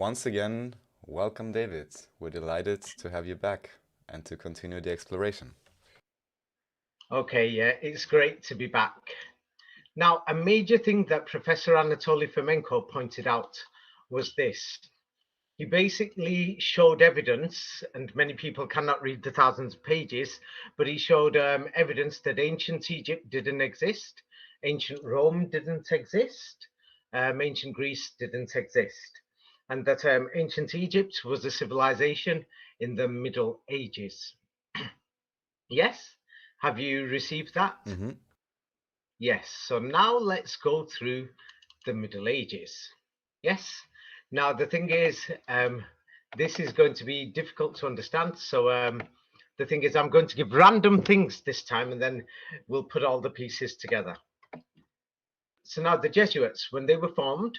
Once again, welcome David. We're delighted to have you back and to continue the exploration. Okay, yeah, it's great to be back. Now, a major thing that Professor Anatoly Fomenko pointed out was this. He basically showed evidence, and many people cannot read the thousands of pages, but he showed evidence that ancient Egypt didn't exist, ancient Rome didn't exist, ancient Greece didn't exist, and that ancient Egypt was a civilization in the Middle Ages. Yes? Have you received that? Mm-hmm. Yes, so now let's go through the Middle Ages. Yes, now the thing is, this is going to be difficult to understand. So the thing is, I'm going to give random things this time and then we'll put all the pieces together. So now the Jesuits, when they were formed,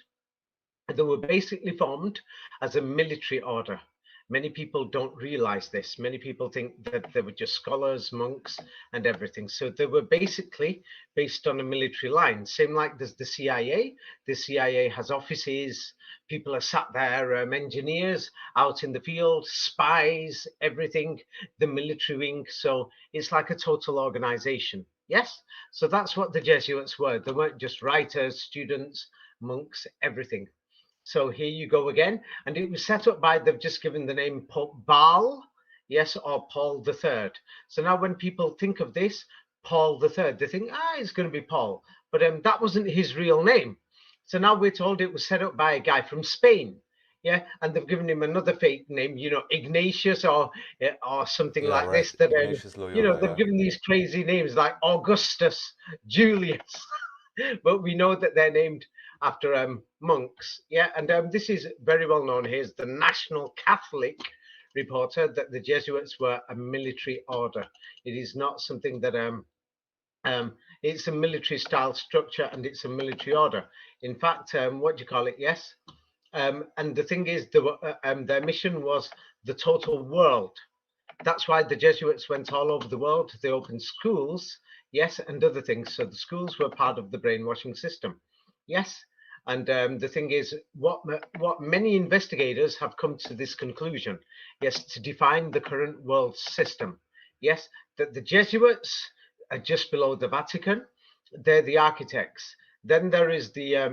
they were basically formed as a military order. Many people don't realize this. Many people think that they were just scholars, monks, and everything. So they were basically based on a military line. Same like there's the CIA. The CIA has offices. People are sat there, engineers out in the field, spies, everything, the military wing. So it's like a total organization. Yes. So that's what the Jesuits were. They weren't just writers, students, monks, everything. So here you go again. And it was set up by, they've just given the name Pope Baal, yes, or Paul III. So now when people think of this, Paul III, they think, it's going to be Paul. But that wasn't his real name. So now we're told it was set up by a guy from Spain. Yeah, and they've given him another fake name, Ignatius or something Yeah, like right. this. That Ignatius Loyola, they've yeah. given these crazy names like Augustus, Julius, but we know that they're named after monks. Yeah, and this is very well known. Here's the National Catholic reporter that the Jesuits were a military order. It is not something that it's a military style structure and it's a military order. In fact, what do you call it? Yes. And the thing is, their mission was the total world. That's why the Jesuits went all over the world. They opened schools, yes, and other things. So the schools were part of the brainwashing system, yes. And the thing is, what many investigators have come to this conclusion, yes, to define the current world system, yes, that the Jesuits are just below the Vatican. They're the architects. Then there is the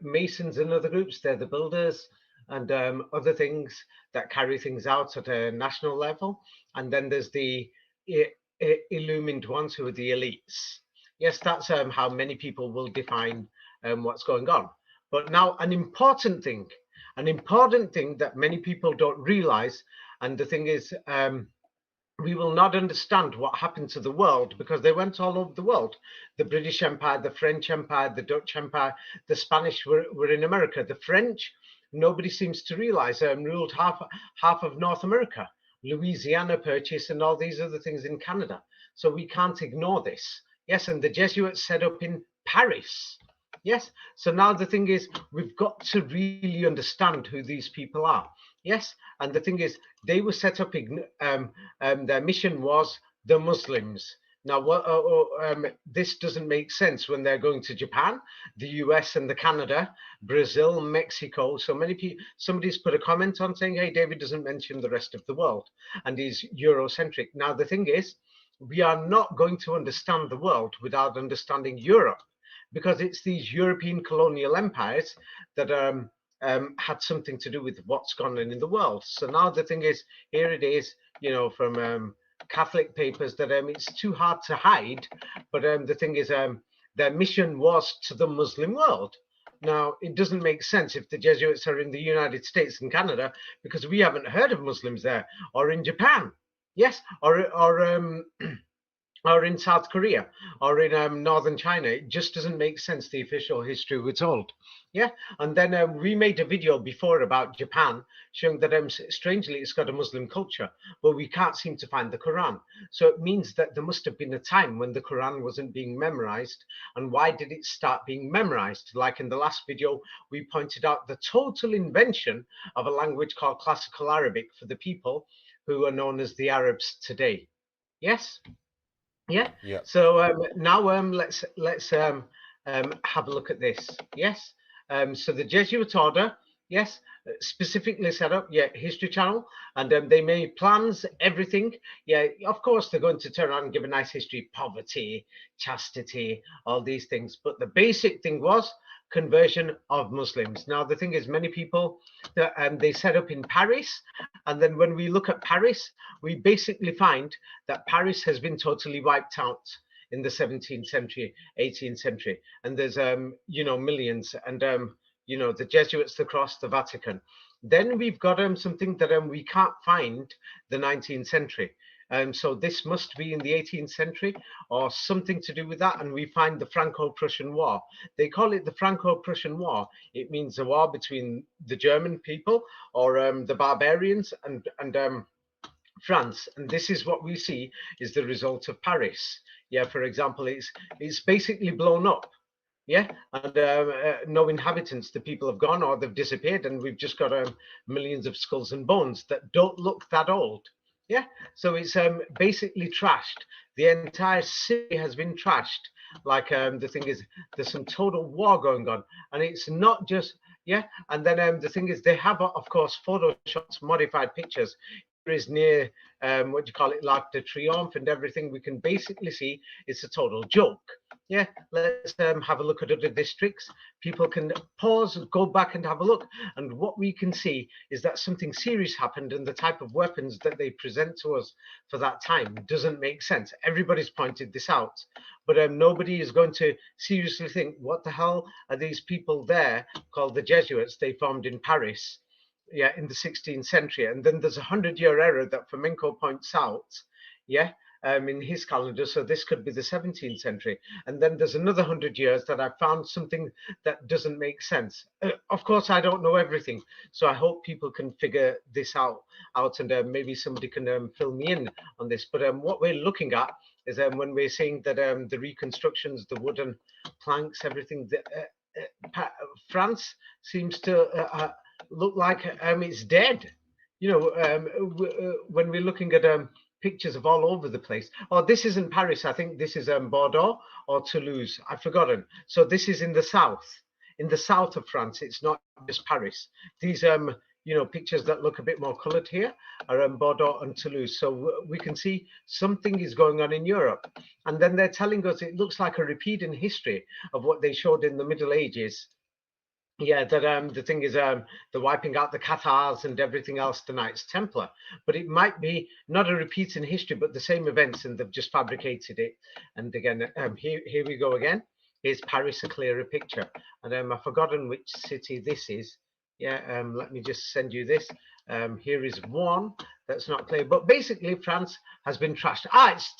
Masons and other groups. They're the builders and other things that carry things out at a national level. And then there's the illumined ones who are the elites. Yes, that's how many people will define what's going on. But now an important thing that many people don't realize, and the thing is, we will not understand what happened to the world because they went all over the world. The British Empire, the French Empire, the Dutch Empire, the Spanish were in America. The French, nobody seems to realize, ruled half of North America, Louisiana Purchase, and all these other things in Canada. So we can't ignore this. Yes, and the Jesuits set up in Paris. Yes. So now the thing is, we've got to really understand who these people are. Yes. And the thing is, they were set up, their mission was the Muslims. Now, this doesn't make sense when they're going to Japan, the US and the Canada, Brazil, Mexico. So many people, somebody's put a comment on saying, hey, David doesn't mention the rest of the world and he's Eurocentric. Now, the thing is, we are not going to understand the world without understanding Europe, because it's these European colonial empires that had something to do with what's gone on in the world. So now the thing is, here it is, from Catholic papers that it's too hard to hide. But the thing is, their mission was to the Muslim world. Now, it doesn't make sense if the Jesuits are in the United States and Canada, because we haven't heard of Muslims there, or in Japan, yes, or in South Korea, or in northern China. It just doesn't make sense, the official history we're told. Yeah, and then we made a video before about Japan, showing that strangely it's got a Muslim culture, but we can't seem to find the Quran. So it means that there must have been a time when the Quran wasn't being memorized. And why did it start being memorized? Like in the last video, we pointed out the total invention of a language called Classical Arabic for the people who are known as the Arabs today. Yes. Yeah. Yeah. So now let's have a look at this. Yes. So the Jesuit order, Yes, specifically set up, yeah, History Channel, and they made plans, everything. Yeah, of course they're going to turn around and give a nice history, poverty, chastity, all these things. But the basic thing was conversion of Muslims. Now the thing is, many people that they set up in Paris, and then when we look at Paris, we basically find that Paris has been totally wiped out in the 17th century, 18th century, and there's millions and the Jesuits, the cross, the Vatican. Then we've got something that we can't find the 19th century. So this must be in the 18th century or something to do with that. And we find the Franco-Prussian War. They call it the Franco-Prussian War. It means a war between the German people or the barbarians and France. And this is what we see is the result of Paris. Yeah, for example, it's basically blown up. Yeah, and no inhabitants. The people have gone or they've disappeared, and we've just got millions of skulls and bones that don't look that old. Yeah, so it's basically trashed. The entire city has been trashed. Like the thing is, there's some total war going on, and it's not just yeah. And then the thing is, they have of course photoshopped, modified pictures. Here is near what do you call it, L'Arc de Triomphe and everything. We can basically see it's a total joke. Yeah, let's have a look at other districts. People can pause, go back and have a look. And what we can see is that something serious happened, and the type of weapons that they present to us for that time doesn't make sense. Everybody's pointed this out, but nobody is going to seriously think, what the hell are these people there called the Jesuits? They formed in Paris, yeah, in the 16th century. And then there's a 100-year error that Flamenco points out, yeah, in his calendar. So this could be the 17th century. And then there's another 100 years that I found something that doesn't make sense. Of course, I don't know everything. So I hope people can figure this out and maybe somebody can fill me in on this. But what we're looking at is when we're saying that the reconstructions, the wooden planks, everything, France seems to look like it's dead. When we're looking at pictures of all over the place. Oh, this isn't Paris. I think this is Bordeaux or Toulouse. I've forgotten. So this is in the south of France. It's not just Paris. These pictures that look a bit more colored here are Bordeaux and Toulouse. So we can see something is going on in Europe. And then they're telling us it looks like a repeat in history of what they showed in the Middle Ages. Yeah, that the thing is the wiping out the Cathars and everything else, the Knights Templar. But it might be not a repeat in history, but the same events, and they've just fabricated it. And again, here we go again. Here's Paris, a clearer picture. And I've forgotten which city this is. Yeah, let me just send you this. Here is one that's not clear, but basically France has been trashed. It's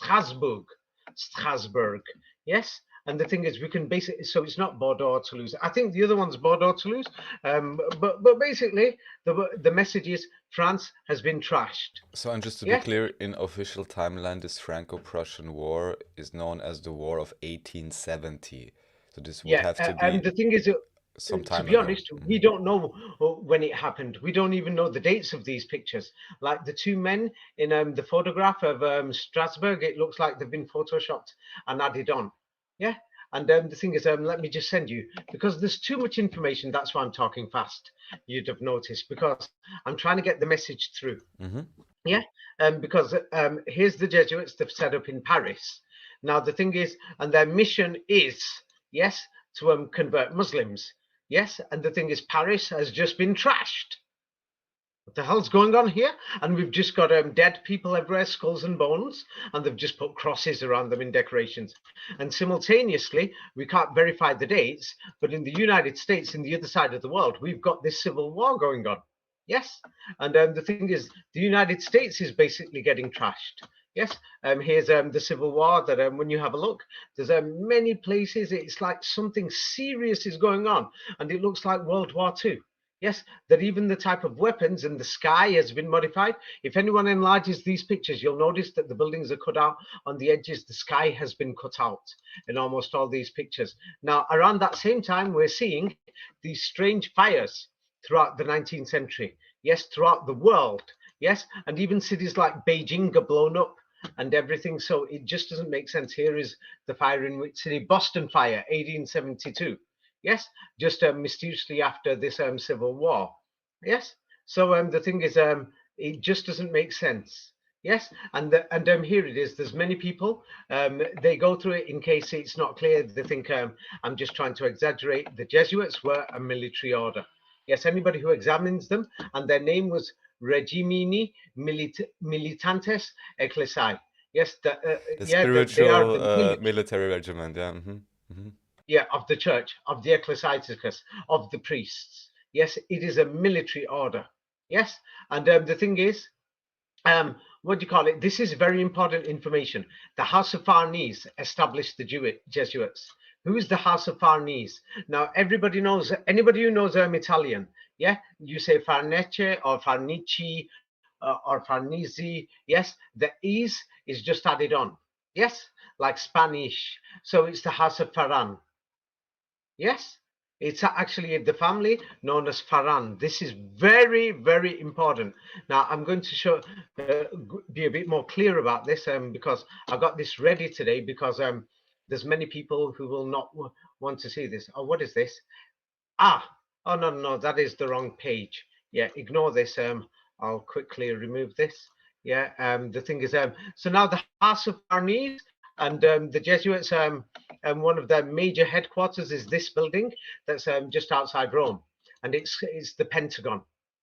Strasbourg. Yes. And the thing is, we can basically, so it's not Bordeaux or Toulouse. I think the other one's Bordeaux, Toulouse. But basically, the message is France has been trashed. So, and just to be Yeah. clear, in official timeline, this Franco-Prussian War is known as the War of 1870. So this would Yeah. have to And be the thing is, some to time be ago. honest, we don't know when it happened. We don't even know the dates of these pictures. Like the two men in the photograph of Strasbourg, it looks like they've been photoshopped and added on. Yeah. And the thing is, let me just send you, because there's too much information. That's why I'm talking fast. You'd have noticed, because I'm trying to get the message through. Mm-hmm. Yeah. Because here's the Jesuits they've set up in Paris. Now, the thing is, and their mission is, yes, to convert Muslims. Yes, and the thing is, Paris has just been trashed. What the hell's going on here? And we've just got dead people everywhere, skulls and bones, and they've just put crosses around them in decorations. And simultaneously, we can't verify the dates, but in the United States, in the other side of the world, we've got this civil war going on. Yes, and the thing is, the United States is basically getting trashed. Yes, here's the Civil War that when you have a look, there's many places, it's like something serious is going on, and it looks like World War II. Yes, that even the type of weapons and the sky has been modified. If anyone enlarges these pictures, you'll notice that the buildings are cut out on the edges. The sky has been cut out in almost all these pictures. Now, around that same time, we're seeing these strange fires throughout the 19th century. Yes, throughout the world. Yes, and even cities like Beijing are blown up and everything. So it just doesn't make sense. Here is the fire in which city? Boston fire, 1872. Yes, just mysteriously after this Civil War. Yes. So the thing is, it just doesn't make sense. Yes, and here it is. There's many people. They go through it in case it's not clear. They think I'm just trying to exaggerate. The Jesuits were a military order. Yes, anybody who examines them, and their name was Regimini Militantes Ecclesiae. Yes, The yeah, they are spiritual the military, military regiment. Yeah. Hmm. yeah, of the church, of the ecclesiasticus, of the priests. Yes, it is a military order. Yes, and the thing is, what do you call it? This is very important information. The House of Farnese established the Jesuits. Who is the House of Farnese? Now, everybody knows, anybody who knows Italian, yeah, you say Farnece or Farnici or Farnese. Yes, the E's is just added on. Yes, like Spanish. So it's the House of Faran. Yes, it's actually the family known as Faran. This is very, very important. Now, I'm going to be a bit more clear about this because I got this ready today because there's many people who will not want to see this. Oh, what is this? Ah, oh, no, no, that is the wrong page. Yeah, ignore this. I'll quickly remove this. Yeah, the thing is, so now the House of Farnese and the Jesuits, one of their major headquarters is this building that's just outside Rome, and it's the Pentagon.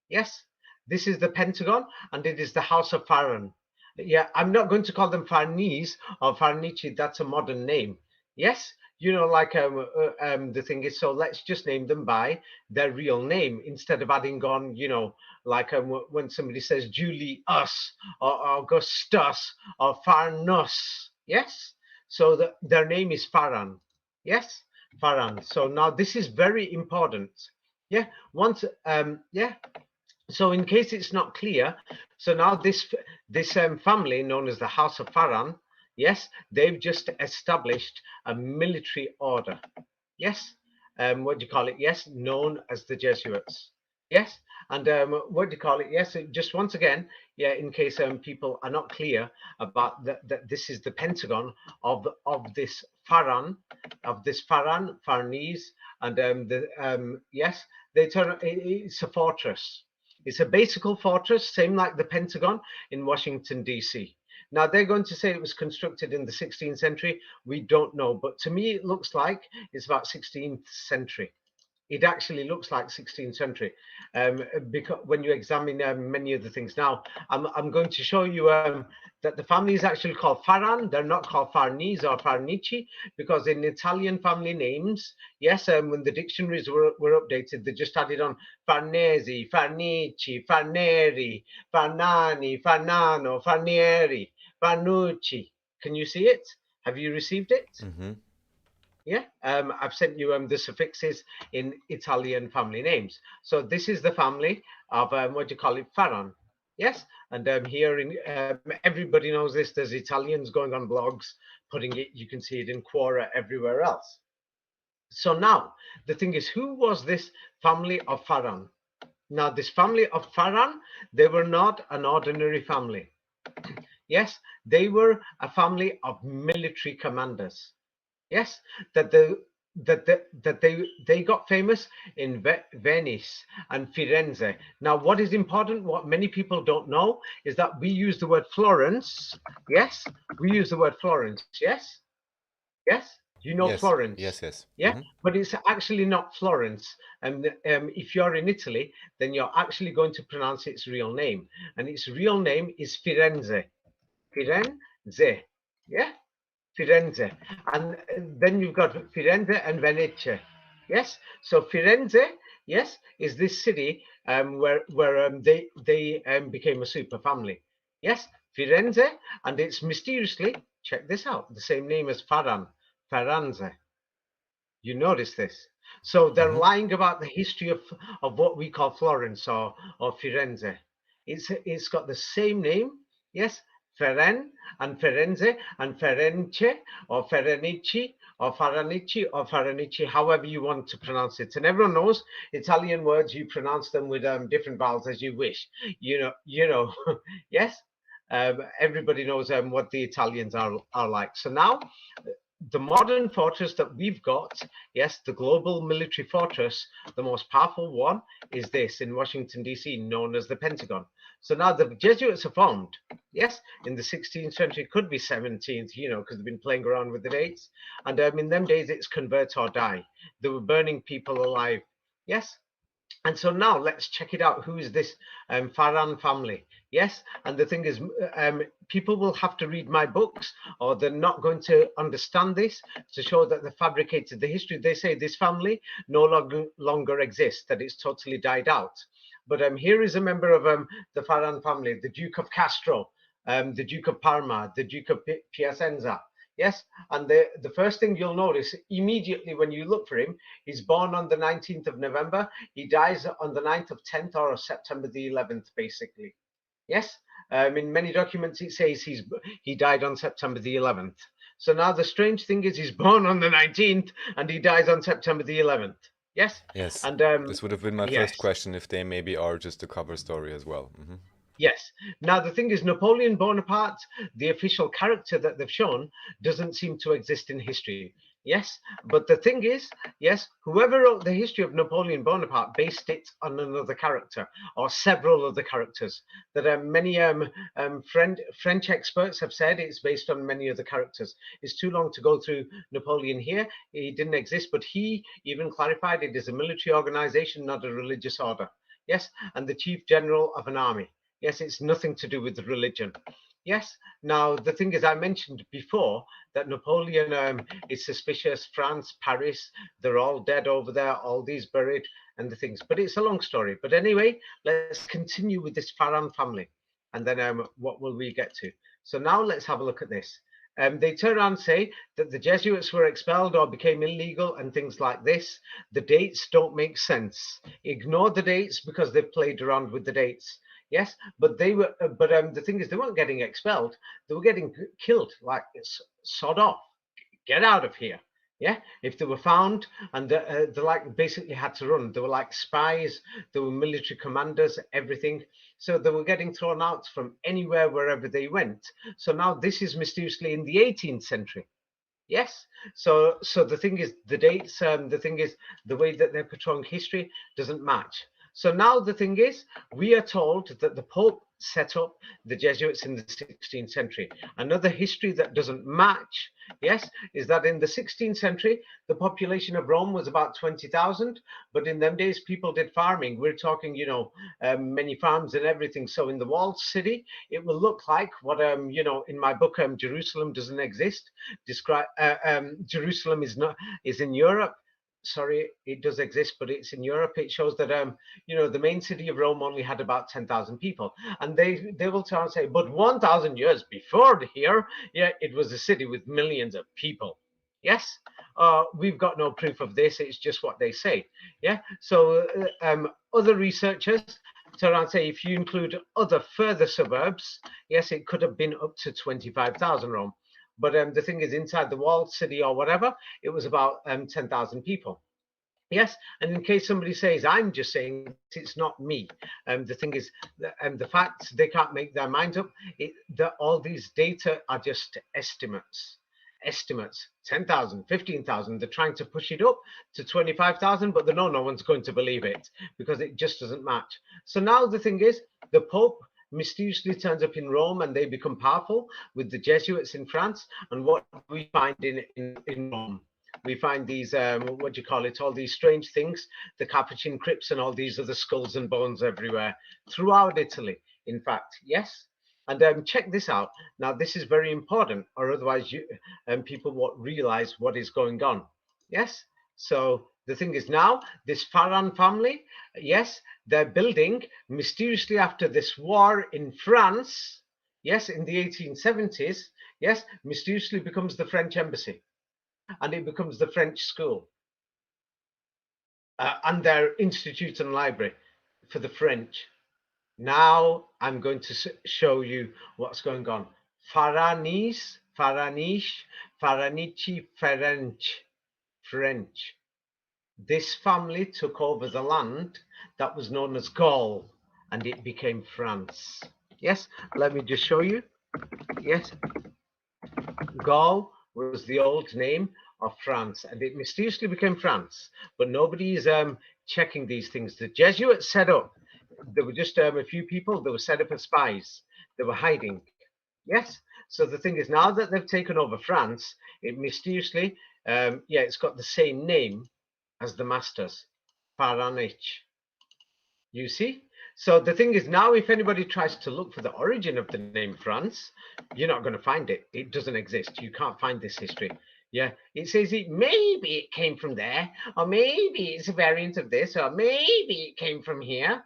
Yes, this is the Pentagon, and it is the House of Farron. Yeah, I'm not going to call them Farnese or Farnici. That's a modern name. Yes, like the thing is, so let's just name them by their real name instead of adding on, like when somebody says Julie us or Augustus or Farnus. Yes, so their name is Faran. Yes, Faran. So now this is very important. Yeah, once yeah. So in case it's not clear, so now this family known as the House of Faran, yes, they've just established a military order. Yes, what do you call it? Yes, known as the Jesuits. Yes, and what do you call it? Yes, just once again, yeah, in case people are not clear about that this is the Pentagon of this Faran, Farnese, and yes, it's a fortress. It's a basic fortress, same like the Pentagon in Washington, D.C. Now, they're going to say it was constructed in the 16th century. We don't know. But to me, it looks like it's about 16th century. It actually looks like 16th century because when you examine many of the things. Now, I'm going to show you that the family is actually called Faran. They're not called Farnese or Farnici because in Italian family names, yes, when the dictionaries were updated, they just added on Farnesi, Farnici, Farneri, Farnani, Farnano, Farnieri, Farnucci. Can you see it? Have you received it? Hmm. Yeah, I've sent you the suffixes in Italian family names. So this is the family of what do you call it, Faron. Yes, and here in everybody knows this. There's Italians going on blogs putting it. You can see it in Quora everywhere else. So now the thing is, who was this family of Faran? Now this family of Faran, they were not an ordinary family. Yes, they were a family of military commanders. Yes, that the that they got famous in Venice and Firenze. Now, what is important, what many people don't know, is that we use the word Florence. Yes, we use the word Florence. Yes, yes, you know Yes, Florence. yes, yes. Yeah, but it's actually not Florence. And if you're in Italy, then you're actually going to pronounce its real name, and its real name is Firenze. Firenze. Yeah. Firenze. And then you've got Firenze and Venice. Yes. So Firenze, yes, is this city where they became a super family. Yes, Firenze, and it's mysteriously, check this out, the same name as Faran, Faranze. You notice this. So they're Hmm. lying about the history of what we call Florence or Firenze. It's got the same name, yes, Feren and Firenze and Ference or Ferenici or Faranici or Faranici, however you want to pronounce it. And everyone knows Italian words, you pronounce them with different vowels as you wish. Yes. Everybody knows what the Italians are like. So now the modern fortress that we've got, yes, the global military fortress, the most powerful one is this in Washington, D.C., known as the Pentagon. So now the Jesuits are formed, yes, in the 16th century, could be 17th, because they've been playing around with the dates. And in them days, it's convert or die. They were burning people alive, yes. And so now let's check it out. Who is this Pharaoh family? Yes, and the thing is, people will have to read my books, or they're not going to understand this to show that they fabricated the history. They say this family no longer exists, that it's totally died out. But here is a member of the Pharaoh family, the Duke of Castro, the Duke of Parma, the Duke of Piacenza. Yes, and the first thing you'll notice immediately when you look for him, he's born on the 19th of November. He dies on the 9th of 10th or September the 11th, basically. Yes, in many documents it says he died on September the 11th. So now the strange thing is he's born on the 19th and he dies on September the 11th. Yes, Yes, and this would have been my yes. first question if they maybe are just a cover story as well. Yes. Now, the thing is, Napoleon Bonaparte, the official character that they've shown, doesn't seem to exist in history. Yes. But the thing is, yes, whoever wrote the history of Napoleon Bonaparte based it on another character or several other characters that many French experts have said it's based on many other characters. It's too long to go through Napoleon here. He didn't exist, but he even clarified it is a military organization, not a religious order. Yes. And the chief general of an army. Yes, it's nothing to do with religion. Yes. Now, the thing is, I mentioned before that Napoleon is suspicious. France, Paris, they're all dead over there, all these buried and the things. But it's a long story. But anyway, let's continue with this Pharaoh family. And then what will we get to? So now let's have a look at this. They turn around and say that the Jesuits were expelled or became illegal and things like this. The dates don't make sense. Ignore the dates because they've played around with the dates. Yes, but they were. But the thing is, they weren't getting expelled. They were getting killed. Like it's sod off, get out of here. Yeah, if they were found and they like basically had to run. They were like spies. They were military commanders. Everything. So they were getting thrown out from anywhere, wherever they went. So now this is mysteriously in the 18th century. Yes. So the thing is, the dates. The thing is, the way that they're portraying history doesn't match. So now the thing is, we are told that the Pope set up the Jesuits in the 16th century. Another history that doesn't match, yes, is that in the 16th century, the population of Rome was about 20,000, but in them days, people did farming. We're talking, many farms and everything. So in the walled city, it will look like what, in my book, Jerusalem doesn't exist. Jerusalem is in Europe. Sorry, it does exist, but it's in Europe. It shows that the main city of Rome only had about 10,000 people, and they will try and say, but 1,000 years before here, yeah, it was a city with millions of people. Yes, we've got no proof of this. It's just what they say. Yeah. So other researchers turn around and say if you include other further suburbs, yes, it could have been up to 25,000 Rome. But the thing is, inside the walled city or whatever, it was about 10,000 people. Yes, and in case somebody says, I'm just saying it's not me. The thing is, the facts, they can't make their mind up. All these data are just estimates. Estimates, 10,000, 15,000. They're trying to push it up to 25,000, but they know no one's going to believe it because it just doesn't match. So now the thing is, the Pope mysteriously turns up in Rome and they become powerful with the Jesuits in France. And what we find in Rome? We find these, what do you call it, all these strange things, the Capuchin crypts and all these other skulls and bones everywhere throughout Italy, in fact, yes? And check this out. Now, this is very important, or otherwise people won't realize what is going on. Yes? So the thing is now, this Pharaoh family, yes, they're building mysteriously after this war in France, yes, in the 1870s, yes, mysteriously becomes the French embassy and it becomes the French school and their institute and library for the French. Now I'm going to show you what's going on. Faranis, Faranish, Faranici, French. This family took over the land that was known as Gaul and it became France. Yes, let me just show you. Yes, Gaul was the old name of France, and it mysteriously became France. But nobody is checking these things. The Jesuits set up. There were just a few people that were set up as spies. They were hiding. Yes. So the thing is, now that they've taken over France, it mysteriously, yeah, it's got the same name as the masters, Paranich. You see? So the thing is, now if anybody tries to look for the origin of the name France, you're not going to find it. It doesn't exist. You can't find this history. Yeah, it says it maybe it came from there, or maybe it's a variant of this, or maybe it came from here.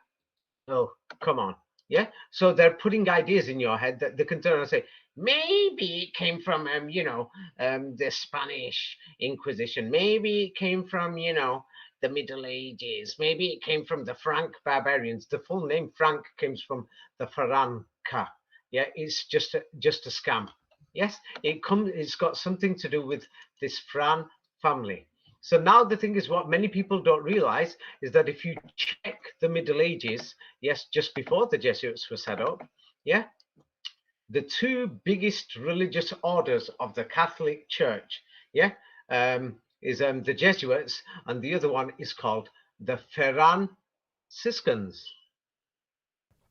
Oh, come on. Yeah. So they're putting ideas in your head that they can turn and say, maybe it came from, the Spanish Inquisition. Maybe it came from, the Middle Ages. Maybe it came from the Frank barbarians. The full name Frank comes from the Franca. Yeah, it's just a scam. Yes, it's got something to do with this Fran family. So now the thing is, what many people don't realize is that if you check the Middle Ages, yes, just before the Jesuits were set up, yeah, the two biggest religious orders of the Catholic Church, yeah, is the Jesuits, and the other one is called the Franciscans.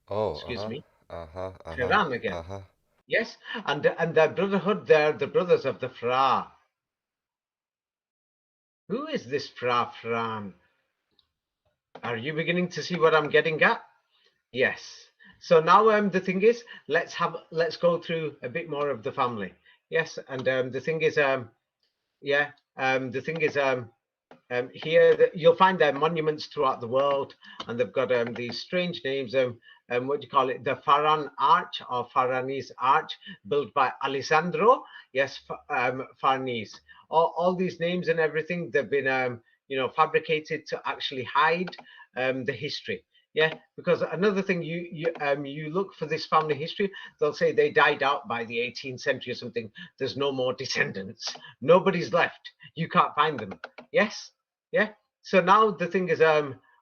Oh, Excuse uh-huh. me, Uh-huh. Uh-huh. Ferran again. Uh-huh. Yes, and their brotherhood, they're the brothers of the Fra. Who is this Fra Fran? Are you beginning to see what I'm getting at? Yes. So now the thing is, let's go through a bit more of the family. Yes, and the thing is, yeah, the thing is, here you'll find their monuments throughout the world, and they've got these strange names. What do you call it? The Faran Arch or Faranese Arch, built by Alessandro. Yes, Farnese. All these names and everything, they've been fabricated to actually hide the history. Yeah, because another thing, you look for this family history, they'll say they died out by the 18th century or something. There's no more descendants. Nobody's left. You can't find them. Yes. Yeah. So now the thing is,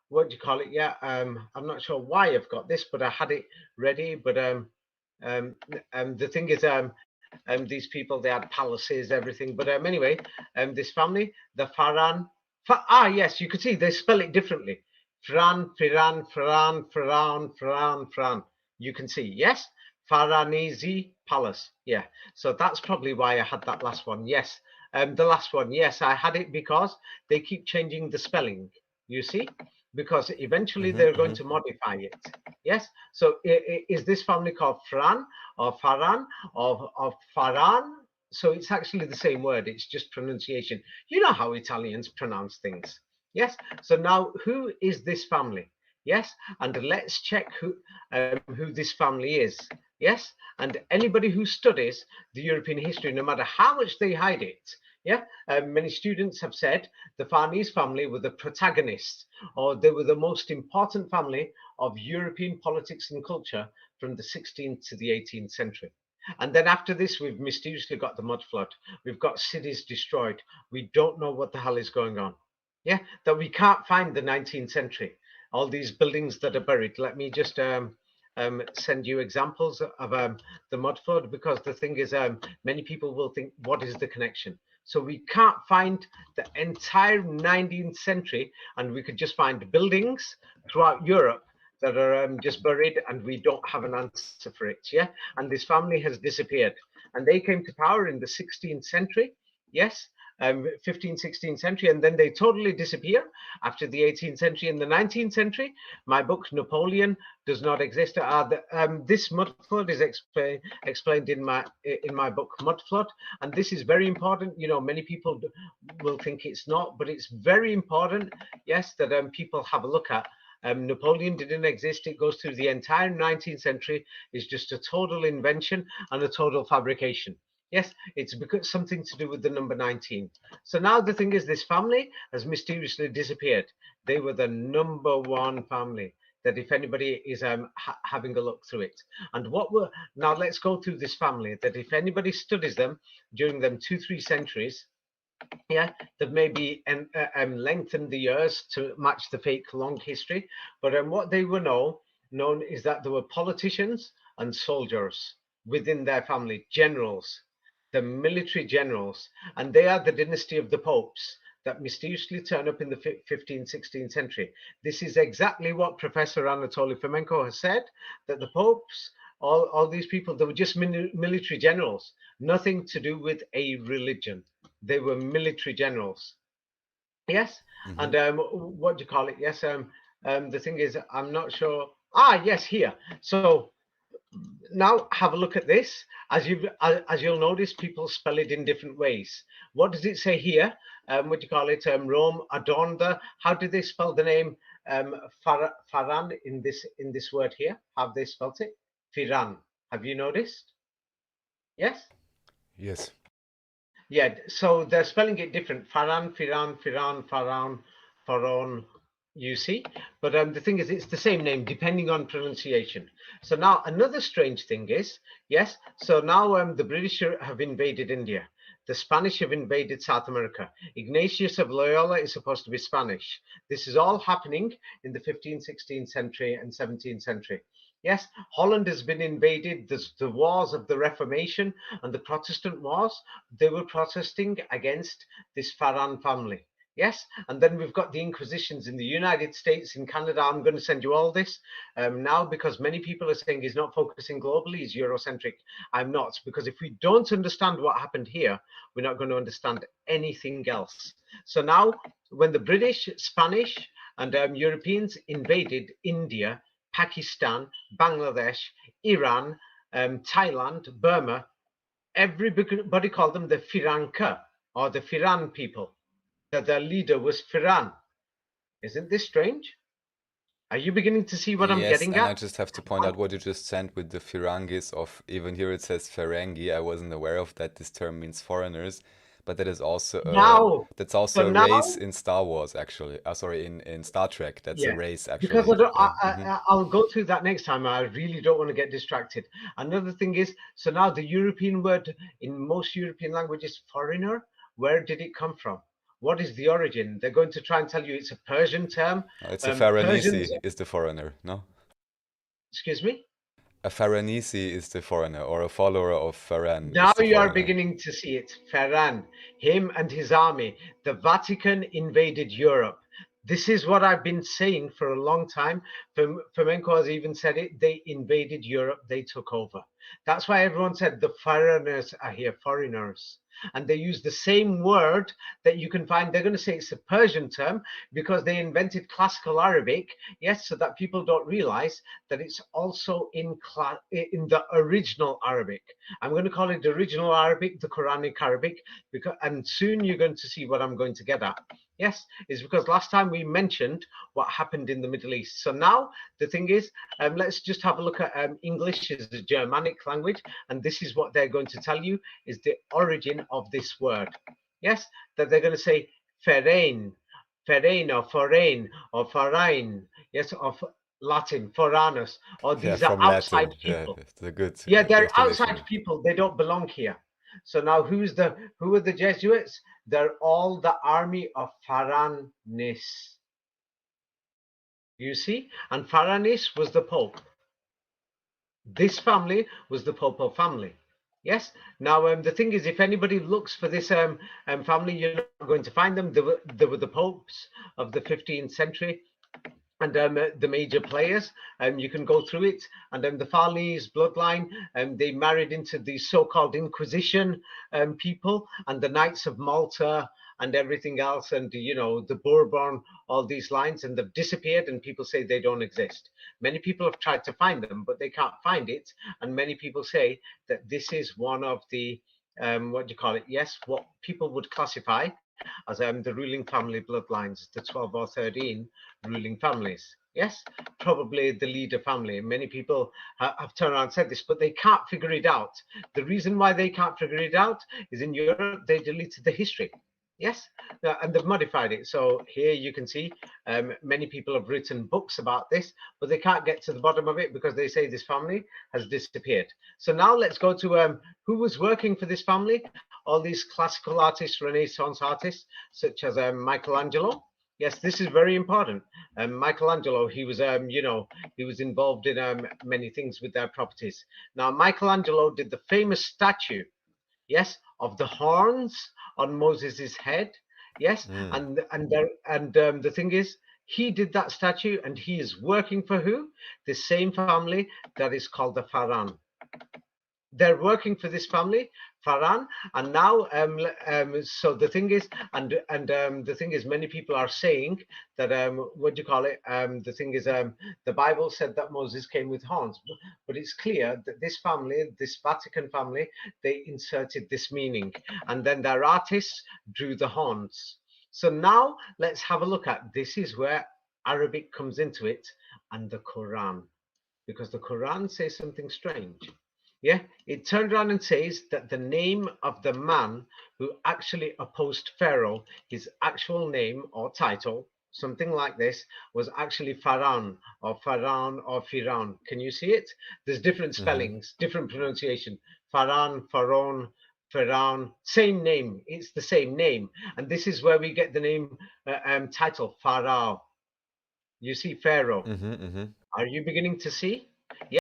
what do you call it? Yeah. I'm not sure why I've got this, but I had it ready. But um, the thing is, these people, they had palaces, everything. But anyway, this family, the Faran. Yes, you could see they spell it differently. Fran, Firan, Fran, Fran, Fran, Fran. You can see, yes, Faranese Palace. Yeah. So that's probably why I had that last one. Yes. The last one, yes, I had it because they keep changing the spelling, you see, because eventually Mm-hmm. they're going Mm-hmm. to modify it. Yes. So is this family called Fran or Faran or Faran? So it's actually the same word. It's just pronunciation. You know how Italians pronounce things. Yes. So now, who is this family? Yes. And let's check who this family is. Yes. And anybody who studies the European history, no matter how much they hide it, yeah, many students have said the Farnese family were the protagonists, or they were the most important family of European politics and culture from the 16th to the 18th century. And then after this, we've mysteriously got the mud flood. We've got cities destroyed. We don't know what the hell is going on. Yeah, that we can't find the 19th century. All these buildings that are buried. Let me just send you examples of the mud flood, because the thing is, many people will think, what is the connection? So we can't find the entire 19th century, and we could just find buildings throughout Europe that are just buried, and we don't have an answer for it. Yeah, and this family has disappeared, and they came to power in the 16th century. Yes, 15th, 16th century, and then they totally disappear after the 18th century. In the 19th century, my book Napoleon does not exist. This mud flood is explained in my book Mud Flood, and this is very important. You know, many people will think it's not, but it's very important. Yes, that people have a look at. Napoleon didn't exist. It goes through the entire 19th century. It's just a total invention and a total fabrication. Yes, it's because something to do with the number 19. So now the thing is, this family has mysteriously disappeared. They were the number one family that if anybody is having a look through it. And what were, now let's go through this family, that if anybody studies them during them 2-3 centuries, yeah, that maybe lengthened the years to match the fake long history. But what they were known is that there were politicians and soldiers within their family, generals. the military generals, and they are the dynasty of the popes that mysteriously turn up in the 15th, 16th century. This is exactly what Professor Anatoly Fomenko has said, that the popes, all these people, they were just military generals, nothing to do with a religion. They were military generals. Yes, Hmm. and what do you call it? Yes, the thing is, I'm not sure. Yes, here. So now have a look at this. As you'll notice, people spell it in different ways. What does it say here? What do you call it? Rome adorned the. How do they spell the name Faran in this word here? Have they spelt it? Firan. Have you noticed? Yes. Yes. Yeah. So they're spelling it different. Faran, Firan, Firan, Faran, Faron. You see, but the thing is, it's the same name depending on pronunciation. So now another strange thing is, yes, so now the British have invaded India. The Spanish have invaded South America. Ignatius of Loyola is supposed to be Spanish. This is all happening in the 15th, 16th century and 17th century. Yes, Holland has been invaded. There's the wars of the Reformation and the Protestant wars. They were protesting against this Faran family. Yes, and then we've got the Inquisitions in the United States, in Canada. I'm going to send you all this now, because many people are saying he's not focusing globally, he's Eurocentric. I'm not, because if we don't understand what happened here, we're not going to understand anything else. So now, when the British, Spanish, and Europeans invaded India, Pakistan, Bangladesh, Iran, Thailand, Burma, everybody called them the Firanka, or the Firan people, that their leader was Firan. Isn't this strange? Are you beginning to see what I'm Yes, getting and I at? just have to point out what you just sent with the Firangis of, even here it says Ferengi. I wasn't aware of that. This term means foreigners, but that is also Now, that's so also a race now, in Star Wars actually. Sorry, in Star Trek. That's a yeah, race because actually. Yeah. Hmm. I'll go through that next time. I really don't want to get distracted. Another thing is, so now the European word in most European languages, foreigner, where did it come from? What is the origin? They're going to try and tell you it's a Persian term. It's a Persians, Faranisi is the foreigner, no? excuse me? A Faranisi is the foreigner, or a follower of Faran Now is the you are foreigner. beginning to see it. Ferran, him and his army, the Vatican invaded Europe. This is what I've been saying for a long time. Fomenko has even said it. They invaded Europe. They took over. That's why everyone said the foreigners are here, foreigners. And they use the same word that you can find. They're going to say it's a Persian term because they invented classical Arabic. Yes, so that people don't realize that it's also in the original Arabic. I'm going to call it the original Arabic, the Quranic Arabic, because and soon you're going to see what I'm going to get at. Yes, is because last time we mentioned what happened in the Middle East. So now the thing is, let's just have a look at English is a Germanic language, and this is what they're going to tell you is the origin of this word. Yes, that they're going to say ferein, ferein or foreign or foreign. Yes, of Latin, foranus, or Yeah, these are from outside Latin. Yeah, people. it's a good Yeah, they're outside explanation. people. They don't belong here. So now who are the Jesuits? They're all the army of Faranis. You see? And Faranis was the Pope. This family was the Pope family. Yes. Now, the thing is, if anybody looks for this family, you're not going to find them. They were the popes of the 15th century, and the major players. You can go through it. And the Farley's bloodline, they married into the so-called Inquisition people, and the Knights of Malta and everything else, and the Bourbon, all these lines, and they've disappeared, and people say they don't exist. Many people have tried to find them, but they can't find it. And many people say that this is one of the what do you call it? Yes, what people would classify as the ruling family bloodlines, the 12 or 13 ruling families. Yes, probably the leader family. Many people have turned around and said this, but they can't figure it out. The reason why they can't figure it out is in Europe, they deleted the history. Yes, and they've modified it. So here you can see many people have written books about this, but they can't get to the bottom of it because they say this family has disappeared. So now let's go to who was working for this family. All these classical artists, Renaissance artists, such as Michelangelo. Yes, this is very important. Michelangelo, he was, he was involved in many things with their properties. Now, Michelangelo did the famous statue. yes, of the horns on Moses's head, yes, Mm. and the thing is, he did that statue, and he is working for who? The same family that is called the Pharaoh. They're working for this family, Faran, and now, so the thing is, and the thing is, many people are saying that, what do you call it? The thing is, the Bible said that Moses came with horns, but it's clear that this family, this Vatican family, they inserted this meaning, and then their artists drew the horns. So now let's have a look at this. Is where Arabic comes into it, and the Quran, because the Quran says something strange. Yeah, it turned around and says that the name of the man who actually opposed Pharaoh, his actual name or title, something like this, was actually Pharaon or Pharaon or Firaun. Can you see it? There's different Mm-hmm. spellings, different pronunciation. Pharaon, Pharaon, Pharaon, same name. It's the same name, and this is where we get the name title Pharaoh. You see, Pharaoh. Mm-hmm. Mm-hmm. Are you beginning to see? Yeah.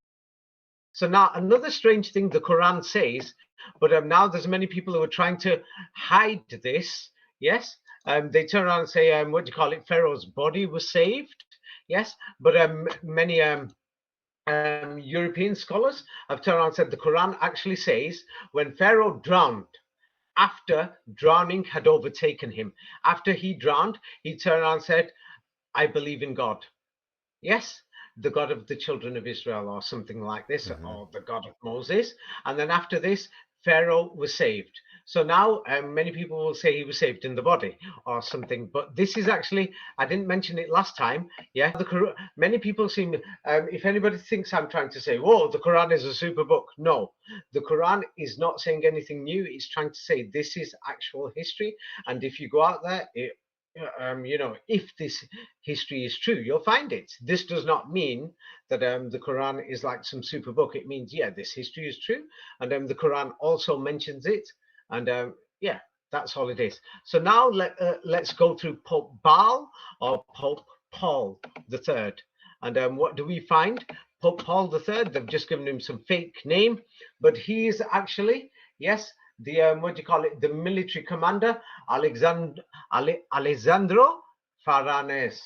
So now another strange thing the Quran says, but now there's many people who are trying to hide this. Yes, they turn around and say, what do you call it? Pharaoh's body was saved. Yes, but many European scholars have turned around and said the Quran actually says when Pharaoh drowned, after drowning had overtaken him, after he drowned, he turned around and said, "I believe in God." Yes, the God of the children of Israel, or something like this, Mm-hmm. or the God of Moses. And then after this, Pharaoh was saved. So now many people will say he was saved in the body or something. But this is actually, I didn't mention it last time. Yeah, many people seem, if anybody thinks I'm trying to say, whoa, the Quran is a super book. No, the Quran is not saying anything new. It's trying to say this is actual history. And if you go out there, if this history is true, you'll find it. This does not mean that the Quran is like some super book. It means, yeah, this history is true. And the Quran also mentions it. And yeah, that's all it is. So now let's go through Pope Baal or Pope Paul the Third. And what do we find? Pope Paul the Third, they've just given him some fake name, but he is actually, yes, the, what do you call it, the military commander, Alessandro Faranes.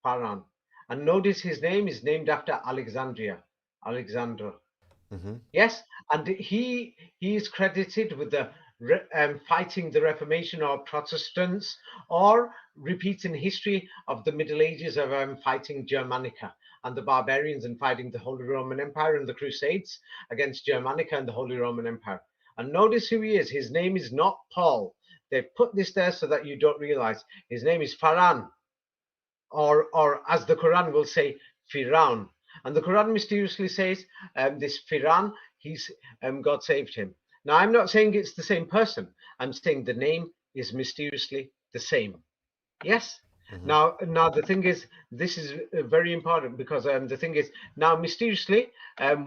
Faran. And notice his name is named after Alexandria. Alexander. Mm-hmm. Yes, and he is credited with the fighting the Reformation or Protestants, or repeating history of the Middle Ages of fighting Germanica and the barbarians, and fighting the Holy Roman Empire and the Crusades against Germanica and the Holy Roman Empire. And notice who he is. His name is not Paul. They've put this there so that you don't realize. His name is Faran, or as the Quran will say, Firaun. And the Quran mysteriously says, this Firan, God saved him. Now, I'm not saying it's the same person. I'm saying the name is mysteriously the same. Yes. Mm-hmm. Now the thing is, this is very important, because the thing is, now mysteriously,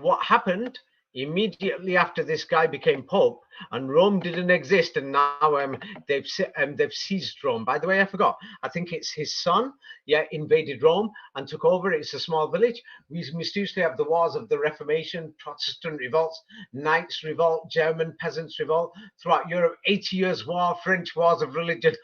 what happened immediately after this guy became pope, and Rome didn't exist, and now they've seized Rome. By the way, I forgot. I think it's his son, yeah, invaded Rome and took over. It's a small village. We mysteriously have the wars of the Reformation, Protestant revolts, Knights revolt, German peasants revolt throughout Europe. 80 Years' War, French wars of religion,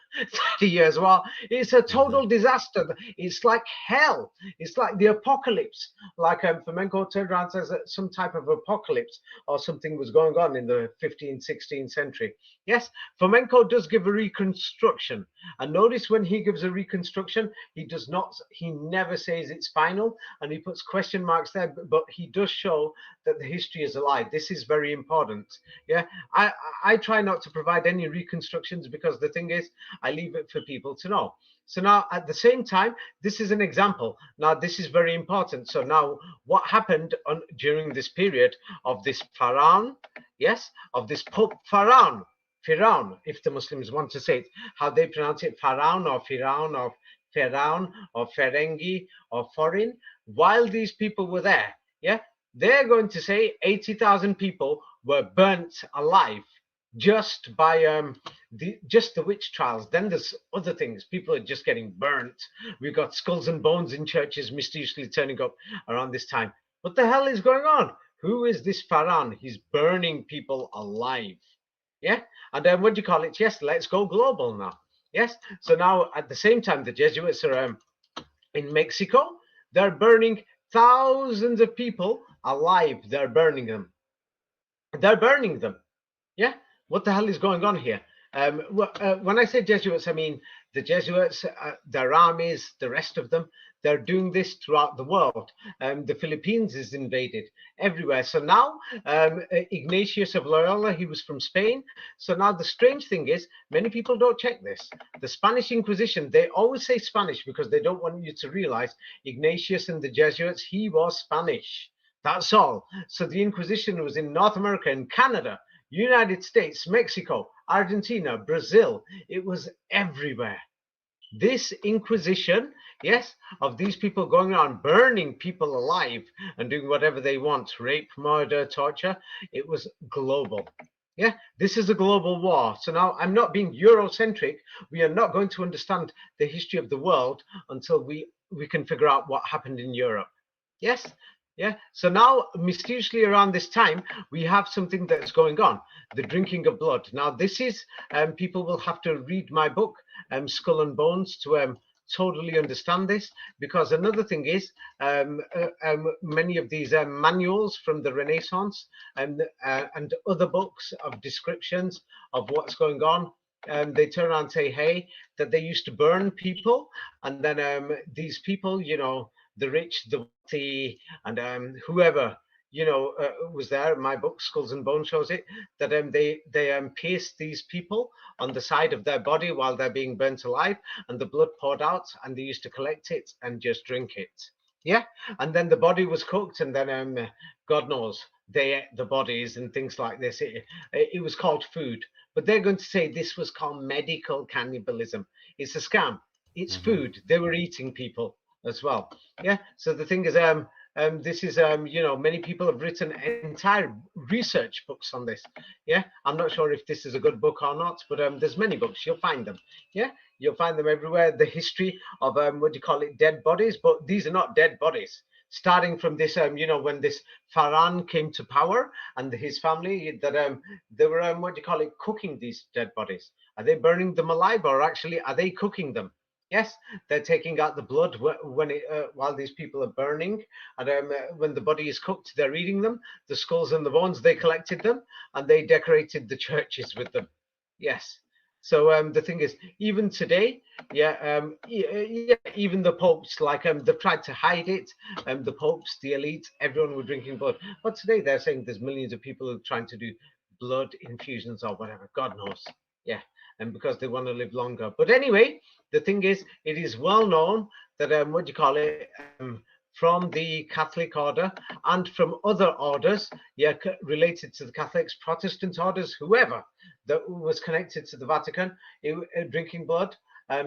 30 Years' War. It's a Mm-hmm. total disaster. It's like hell. It's like the apocalypse. Like Fomenko turned around and says that some type of apocalypse or something was going on in the 15th, 16th century. Yes, Fomenko does give a reconstruction. And notice when he gives a reconstruction, he never says it's final, and he puts question marks there, but he does show that the history is a lie. This is very important. Yeah, I try not to provide any reconstructions, because the thing is, I leave it for people to know. So now, at the same time, this is an example. Now, this is very important. So now, what happened during this period of this Pharaoh, yes, of this Pope Pharaoh, Firaun, if the Muslims want to say it, how they pronounce it, Pharaoh or Firaun or Feraun or Ferengi or Foreign, while these people were there, yeah, they're going to say 80,000 people were burnt alive just by the witch trials. Then there's other things. People are just getting burnt. We've got skulls and bones in churches mysteriously turning up around this time. What the hell is going on? Who is this Pharaoh? He's burning people alive. Yeah. And then what do you call it? Yes, let's go global now. Yes. So now at the same time, the Jesuits are in Mexico. They're burning thousands of people alive. They're burning them. They're burning them. Yeah, what the hell is going on here? When I say Jesuits, I mean the Jesuits, their armies, the rest of them. They're doing this throughout the world. The Philippines is invaded everywhere. So now Ignatius of Loyola, he was from Spain. So now the strange thing is, many people don't check this. The Spanish Inquisition, they always say Spanish because they don't want you to realize Ignatius and the Jesuits, he was Spanish. That's all. So the Inquisition was in North America and Canada, United States, Mexico, Argentina, Brazil. It was everywhere. This Inquisition, yes, of these people going around burning people alive and doing whatever they want, rape, murder, torture, it was global. Yeah, this is a global war. So now I'm not being Eurocentric. We are not going to understand the history of the world until we can figure out what happened in Europe. Yes, yeah. So now, mysteriously around this time, we have something that's going on: the drinking of blood. Now, this is people will have to read my book, Skull and Bones, to totally understand this. Because another thing is, many of these manuals from the Renaissance and other books of descriptions of what's going on. They turn around and say, hey, that they used to burn people, and then these people, you know, the rich, the wealthy, and whoever was there. My book, Skulls and Bones, shows it that they pierced these people on the side of their body while they're being burnt alive, and the blood poured out, and they used to collect it and just drink it. Yeah, and then the body was cooked, and then God knows they ate the bodies and things like this. It was called food, but they're going to say this was called medical cannibalism. It's a scam. It's Hmm. food. They were eating people as well. Yeah. So the thing is, this is, many people have written entire research books on this. Yeah. I'm not sure if this is a good book or not, but there's many books. You'll find them. Yeah. You'll find them everywhere. The history of what do you call it, dead bodies, but these are not dead bodies. Starting from this, when this Pharaoh came to power and his family, that they were what do you call it, cooking these dead bodies. Are they burning them alive, or actually are they cooking them? Yes, they're taking out the blood while these people are burning, and when the body is cooked, they're eating them. The skulls and the bones, they collected them, and they decorated the churches with them. Yes. So the thing is, even today, yeah, yeah, even the popes, like they've tried to hide it. The popes, the elite, everyone were drinking blood. But today they're saying there's millions of people who are trying to do blood infusions or whatever. God knows. Yeah, and because they want to live longer. But anyway, the thing is, it is well known that what do you call it? From the Catholic order and from other orders, yeah, related to the Catholics, Protestant orders, whoever that was connected to the Vatican, drinking blood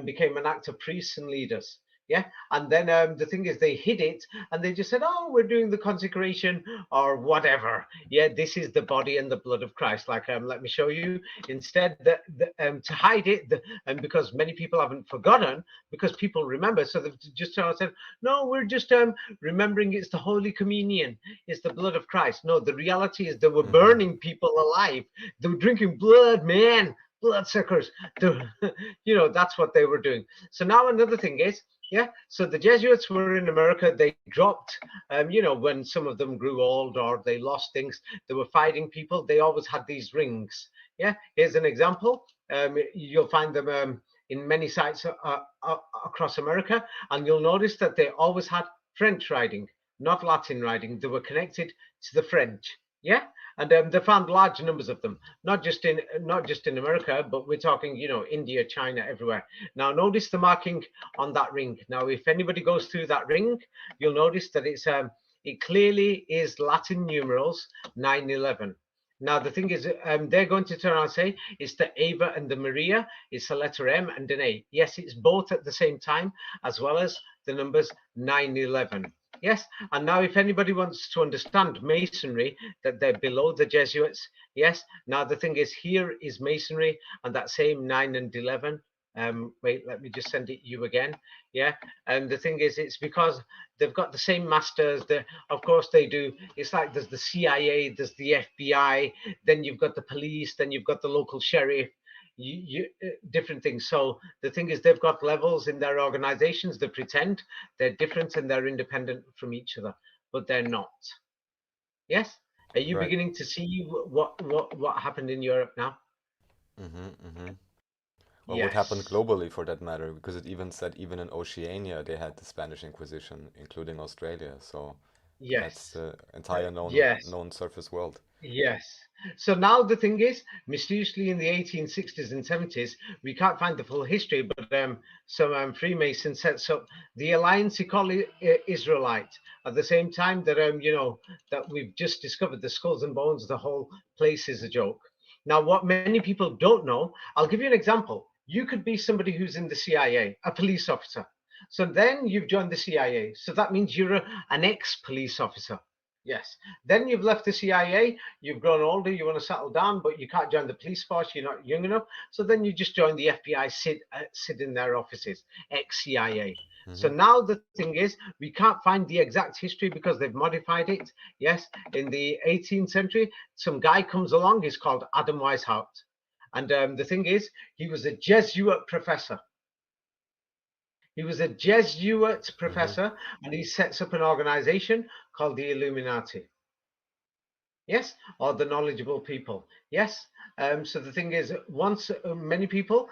became an act of priests and leaders. Yeah, and then the thing is, they hid it and they just said, "Oh, we're doing the consecration or whatever." Yeah, this is the body and the blood of Christ. Like, let me show you. Instead, to hide it, and because many people haven't forgotten, because people remember, so they've just said, "No, we're just remembering it's the Holy Communion, it's the blood of Christ." No, the reality is they were Hmm. burning people alive. They were drinking blood, man, bloodsuckers. That's what they were doing. So now another thing is, yeah, so the Jesuits were in America. They dropped, when some of them grew old or they lost things, they were fighting people. They always had these rings. Yeah, here's an example. You'll find them in many sites across America, and you'll notice that they always had French writing, not Latin writing. They were connected to the French. Yeah, and they found large numbers of them, not just in America, but we're talking, India, China, everywhere. Now, notice the marking on that ring. Now, if anybody goes through that ring, you'll notice that it clearly is Latin numerals 911. Now, the thing is, they're going to turn around and say it's the Ava and the Maria. It's a letter M and an A. Yes, it's both at the same time, as well as the numbers 911. Yes, and now if anybody wants to understand Masonry, that they're below the Jesuits. Yes, now the thing is, here is Masonry, and that same 9 and 11. Wait, let me just send it you again. Yeah, and the thing is, it's because they've got the same masters. Of course, they do. It's like there's the CIA, there's the FBI, then you've got the police, then you've got the local sheriff. Different things. So the thing is, they've got levels in their organizations. They pretend they're different and they're independent from each other, but they're not. Yes. Are you Right. beginning to see what happened in Europe now? Or what happened Yes. globally for that matter, because it even said even in Oceania they had the Spanish Inquisition, including Australia. So that's Yes. the entire Yes. known surface world. Yes. So now the thing is, mysteriously in the 1860s and 70s, we can't find the full history, but some Freemason sets up the Alliance Ecology Israelite at the same time that that we've just discovered the skulls and bones. The whole place is a joke. Now, what many people don't know, I'll give you an example. You could be somebody who's in the CIA, a police officer. So then you've joined the CIA. So that means you're an ex-police officer. Yes. Then you've left the CIA, you've grown older, you want to settle down, but you can't join the police force, you're not young enough. So then you just join the FBI, sit in their offices, ex-CIA. So now the thing is, we can't find the exact history because they've modified it. Yes, in the 18th century, some guy comes along, he's called Adam Weishaupt. And the thing is, he was a Jesuit professor. He was a Jesuit Hmm. professor, and he sets up an organization called the Illuminati. Yes, or the knowledgeable people. Yes. So the thing is, once many people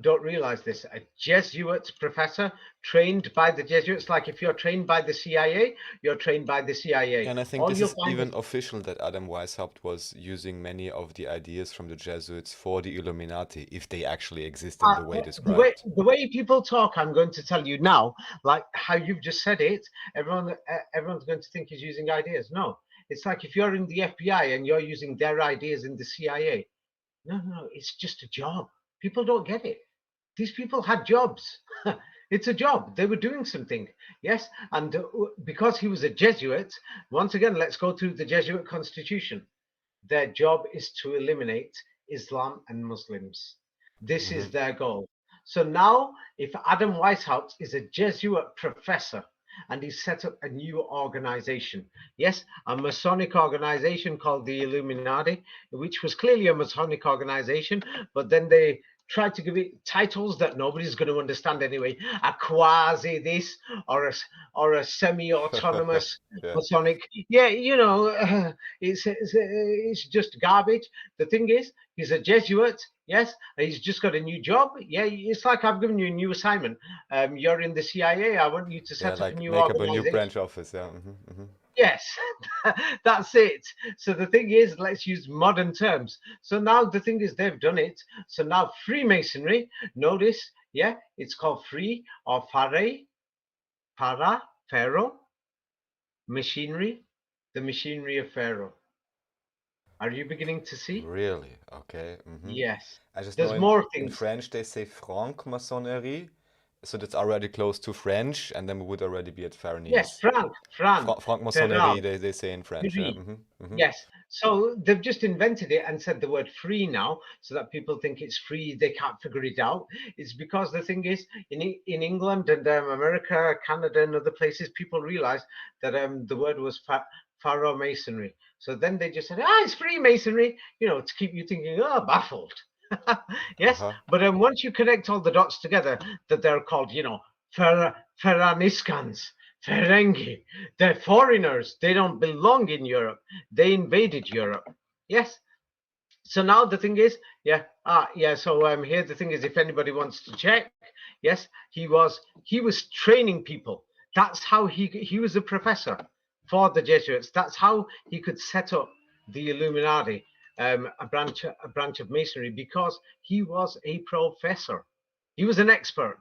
don't realize this, a Jesuit professor trained by the Jesuits, like if you're trained by the CIA, you're trained by the CIA. And I think All this you'll is find even is official that Adam Weishaupt was using many of the ideas from the Jesuits for the Illuminati, if they actually exist in the way described. the way people talk. I'm going to tell you now, like how you've just said it. Everyone's going to think he's using ideas. No, it's like if you're in the FBI and you're using their ideas in the CIA. No, no, it's just a job. People don't get it. These people had jobs. It's a job. They were doing something. Yes. And because he was a Jesuit, once again, let's go through the Jesuit constitution. Their job is to eliminate Islam and Muslims. This is Hmm. their goal. So now, if Adam Weishaupt is a Jesuit professor and he set up a new organization, yes, a Masonic organization called the Illuminati, which was clearly a Masonic organization, but then they tried to give it titles that nobody's going to understand anyway. A quasi this or a semi-autonomous Yeah. Masonic. Yeah, it's just garbage. The thing is, he's a Jesuit. Yes, he's just got a new job. Yeah, it's like I've given you a new assignment. You're in the CIA. I want you to Yeah, set up a like new make up a new organization. branch office. Yeah. Hmm. Yes, that's it. So the thing is, let's use modern terms. So now the thing is, they've done it. So now Freemasonry, notice, yeah, it's called Free or Pharaoh, machinery, the machinery of Pharaoh. Are you beginning to see? Really? Okay. Yes. I just know There's more in things. French they say franc-maçonnerie, so that's already close to French, and then we would already be at Yes, Faranese. Pharaoh, Franc-maçonnerie, they say in French. Yeah. free. Yes. So they've just invented it and said the word free now so that people think it's free. They can't figure it out. It's because the thing is, in England and America, Canada, and other places, people realized that the word was Pharaoh Masonry. So then they just said, it's Freemasonry, to keep you thinking, baffled. Yes. Uh-huh. But once you connect all the dots together, that they're called, Ferraniskans, Ferengi. They're foreigners. They don't belong in Europe. They invaded Europe. Yes. So now the thing is, yeah, yeah. So here the thing is, if anybody wants to check, yes, he was training people. That's how he was a professor for the Jesuits. That's how he could set up the Illuminati, a branch of Masonry, because he was a professor. He was an expert.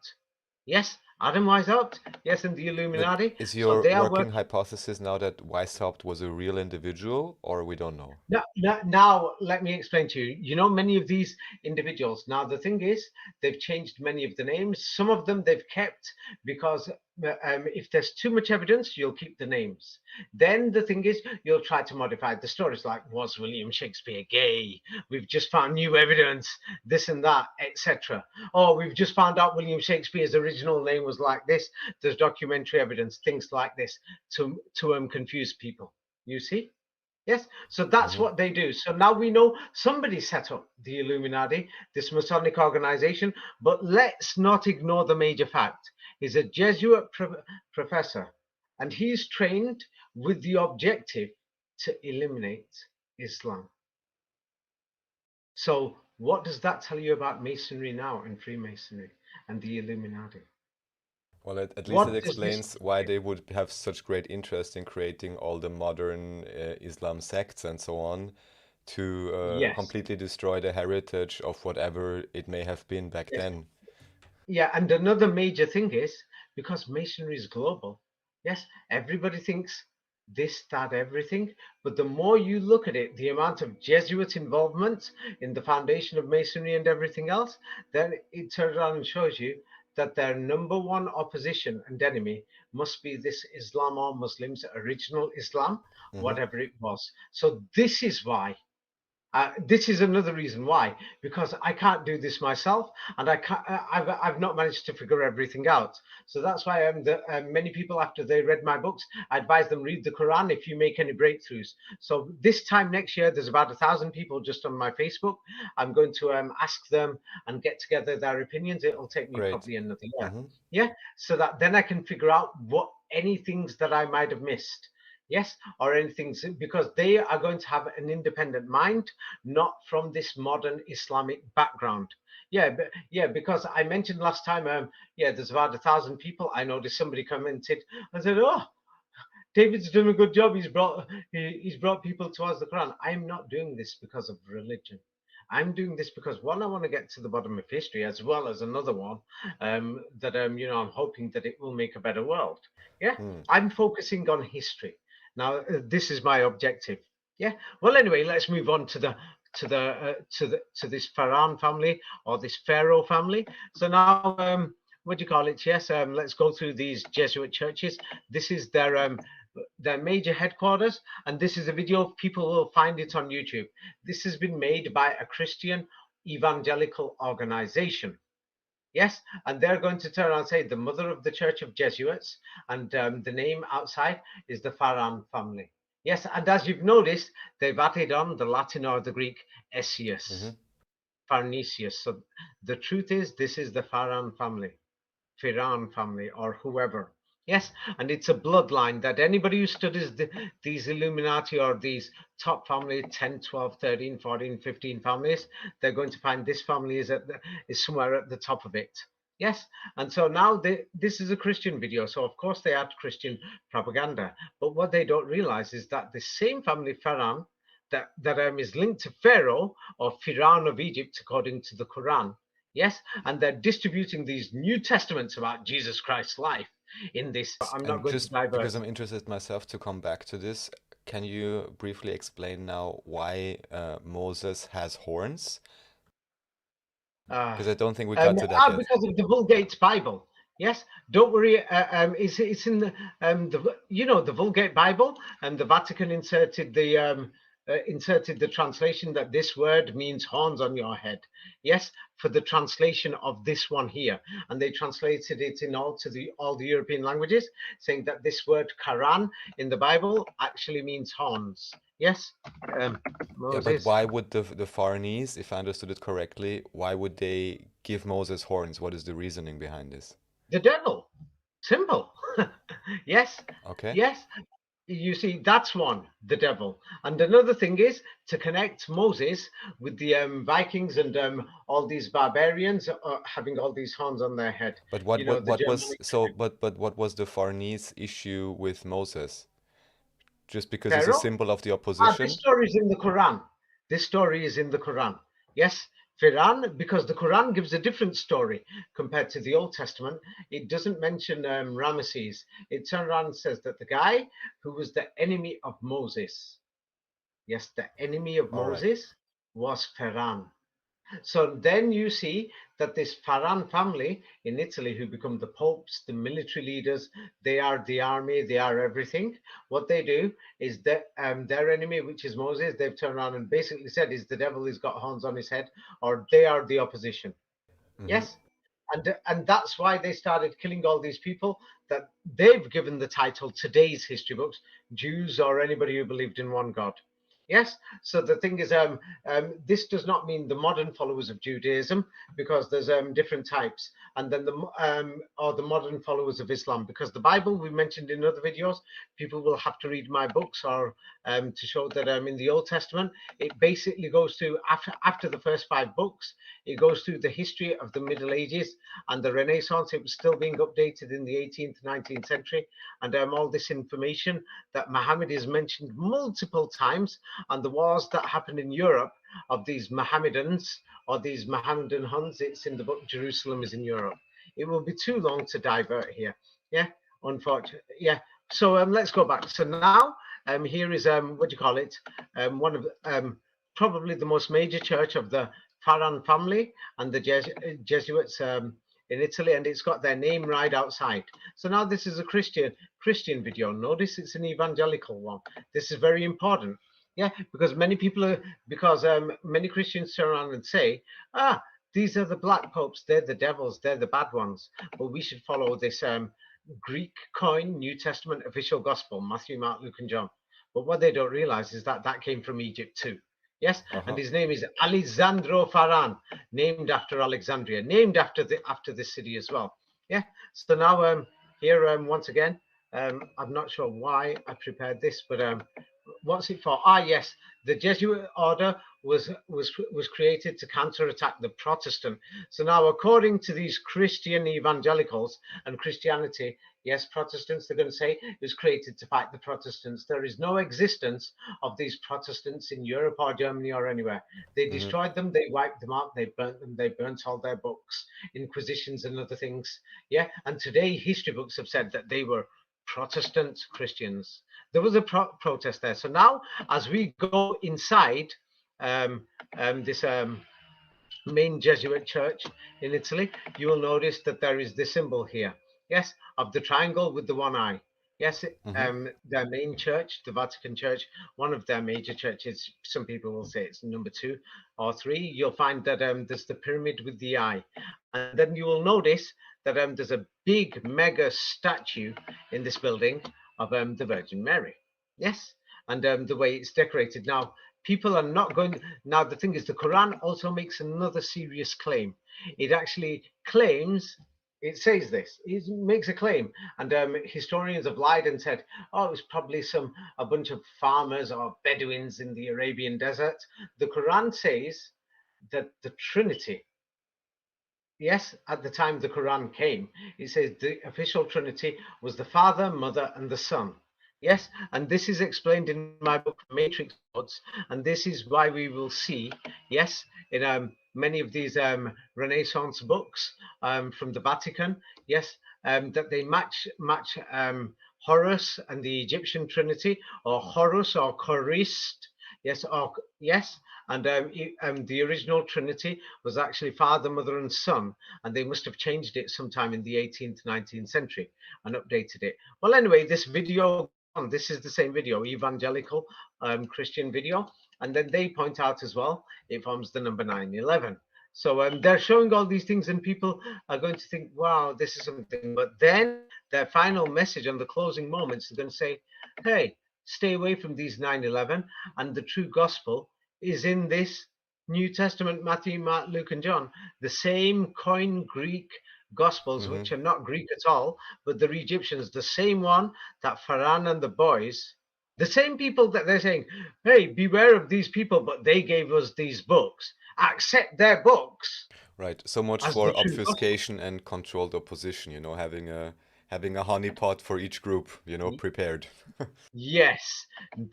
Yes, Adam Weishaupt. Yes, in the But Illuminati. is So your they are working working. hypothesis now that Weishaupt was a real individual, or we don't know? Now, let me explain to you. Many of these individuals. Now, the thing is, they've changed many of the names. Some of them they've kept because if there's too much evidence, you'll keep the names. Then the thing is, you'll try to modify the stories, like, was William Shakespeare gay? We've just found new evidence, this and that, etc. Or we've just found out William Shakespeare's original name was like this. There's documentary evidence, things like this, to confuse people. You see? Yes, so that's Hmm. what they do. So now we know somebody set up the Illuminati, this Masonic organization, but let's not ignore the major fact. He's a Jesuit professor, and he's trained with the objective to eliminate Islam. So what does that tell you about Masonry now and Freemasonry and the Illuminati? Well, at least it What does this explains why they would have such great interest in creating all the modern Islam sects and so on to Yes, completely destroy the heritage of whatever it may have been back yes. then. Yeah, and another major thing is because masonry is global. Yes, everybody thinks this, that, everything. But the more you look at it, the amount of Jesuit involvement in the foundation of masonry and everything else, then it turns around and shows you that their number one opposition and enemy must be this Islam or Muslims, original Islam, Hmm. whatever it was. So this is why this is another reason why, because I can't do this myself, and I can't. I've not managed to figure everything out. So that's why many people, after they read my books, I advise them read the Quran if you make any breakthroughs. So this time next year, there's about 1,000 people just on my Facebook. I'm going to ask them and get together their opinions. It'll take me Great. probably another year. Hmm. Yeah, so that then I can figure out what any things that I might have missed. Yes, or anything, because they are going to have an independent mind, not from this modern Islamic background. Yeah, because I mentioned last time, yeah, there's about 1,000 people. I noticed somebody commented. I said, "Oh, David's done a good job. He's brought people towards the Quran." I'm not doing this because of religion. I'm doing this because one, I want to get to the bottom of history, as well as another one that I'm hoping that it will make a better world. Yeah, Hmm. I'm focusing on history now. This is my objective. Yeah. Well, anyway, let's move on to this Pharaoh family, or this Pharaoh family. So now, what do you call it? Yes. Let's go through these Jesuit churches. This is their major headquarters, and this is a video. People will find it on YouTube. This has been made by a Christian evangelical organization. Yes, and they're going to turn around and say the mother of the Church of Jesuits, and the name outside is the Pharaoh family. Yes, and as you've noticed, they've added on the Latin or the Greek Hmm. Esius, Farnesius. So the truth is, this is the Pharaoh family. Firan family, or whoever. Yes, and it's a bloodline that anybody who studies these Illuminati or these top family, 10, 12, 13, 14, 15 families, they're going to find this family is somewhere at the top of it. Yes, and so now this is a Christian video, so of course they add Christian propaganda. But what they don't realize is that the same family, Faran, that is linked to Pharaoh, or Firaun of Egypt, according to the Quran. Yes, and they're distributing these New Testaments about Jesus Christ's life in this. I'm not And going to just because divert. I'm interested myself to come back to this, can you briefly explain now why Moses has horns? Uh, Because I don't think we got to that yet. because of the Vulgate Bible. Yes, don't worry. It's in the Vulgate Bible, and the Vatican inserted the translation that this word means horns on your head. Yes, for the translation of this one here, and they translated it in all the European languages, saying that this word Quran in the Bible actually means horns. Yes, Yeah, but Moses. why would the Farnese, if I understood it correctly, why would they give Moses horns? What is the reasoning behind this? The devil. Simple. Yes, Okay. yes. You see, that's one, the devil. And another thing is to connect Moses with the Vikings and all these barbarians having all these horns on their head. But The what was Germanic so but what was the Farnese issue with Moses? Just because he's a Pharaoh. symbol of the This opposition? story is in the Quran. This story is in the Quran. Yes, Firan, because the Quran gives a different story compared to the Old Testament. It doesn't mention Ramesses. It turns around and says that the guy who was the enemy of Moses, yes, the enemy of All right. Moses was Firan. So then you see that this Pharaoh family in Italy, who become the popes, the military leaders, they are the army, they are everything. What they do is that their enemy, which is Moses, they've turned around and basically said is the devil has got horns on his head, or they are the opposition. Mm-hmm. Yes, and that's why they started killing all these people that they've given the title today's history books, Jews or anybody who believed in one God. Yes, so the thing is, this does not mean the modern followers of Judaism, because there's different types, and then the or the modern followers of Islam, because the Bible we mentioned in other videos, people will have to read my books or to show that in the Old Testament, it basically goes through after the first 5 books, it goes through the history of the Middle Ages and the Renaissance. It was still being updated in the 18th, 19th century, and all this information that Muhammad is mentioned multiple times, and the wars that happened in Europe of these Mohammedans or these Mohammedan Huns. It's in the book Jerusalem is in Europe. It will be too long to divert here. Yeah, unfortunately. Yeah. So let's go back. So now here is what do you call it? One of probably the most major church of the Pharaoh family and the Jesuits in Italy, and it's got their name right outside. So now this is a Christian video. Notice it's an evangelical one. This is very important. Yeah, because many people are, because many Christians turn around and say, ah, these are the black popes, they're the devils, they're the bad ones. But we should follow this Greek coin New Testament official gospel, Matthew, Mark, Luke, and John. But what they don't realize is that that came from Egypt too. Yes, and Uh-huh. his name is Alessandro Faran, named after Alexandria, named after the city as well. Yeah. So now here once again, I'm not sure why I prepared this, but what's it for? Ah, yes, the Jesuit order was created to counterattack the Protestant. So now, according to these Christian evangelicals and Christianity, yes, Protestants, they're going to say it was created to fight the Protestants. There is no existence of these Protestants in Europe or Germany or anywhere. They Mm-hmm. destroyed them, they wiped them out, they burnt them, they burnt all their books, Inquisitions and other things. Yeah, and today history books have said that they were Protestant Christians. There was a protest there. So now, as we go inside um, this main Jesuit church in Italy, you will notice that there is the symbol here, yes, of the triangle with the one eye. Yes, Mm-hmm. their main church, the Vatican Church, one of their major churches, some people will say it's number 2 or 3, you'll find that there's the pyramid with the eye. And then you will notice that there's a big mega statue in this building of the Virgin Mary. Yes, and the way it's decorated. Now, people are not going. Now, the thing is, the Quran also makes another serious claim. It actually claims, it says this, it makes a claim, and historians have lied and said, oh, it was probably a bunch of farmers or Bedouins in the Arabian desert. The Quran says that the Trinity, yes, at the time the Quran came, it says the official Trinity was the Father, Mother, and the Son. Yes, and this is explained in my book Matrix Codes, and this is why we will see, yes, in many of these Renaissance books from the Vatican, yes, that they match Horus and the Egyptian Trinity, or Horus or Chorist, yes, or yes, and the original Trinity was actually Father, Mother, and Son, and they must have changed it sometime in the 18th, 19th century and updated it. Well, anyway, this video, this is the same video, evangelical Christian video, and then they point out as well, it forms the number 911. So they're showing all these things, and people are going to think, wow, this is something. But then their final message on the closing moments is going to say, hey, stay away from these 911, and the true gospel is in this New Testament, Matthew, Mark, Luke, and John, the same Koine Greek Gospels, Mm-hmm. which are not Greek at all, but they're Egyptians, the same one that Pharaoh and the boys, the same people that they're saying, hey, beware of these people, but they gave us these books. Accept their books Right. So much as the for true gospel. obfuscation and controlled opposition, having a honeypot for each group, prepared. Yes,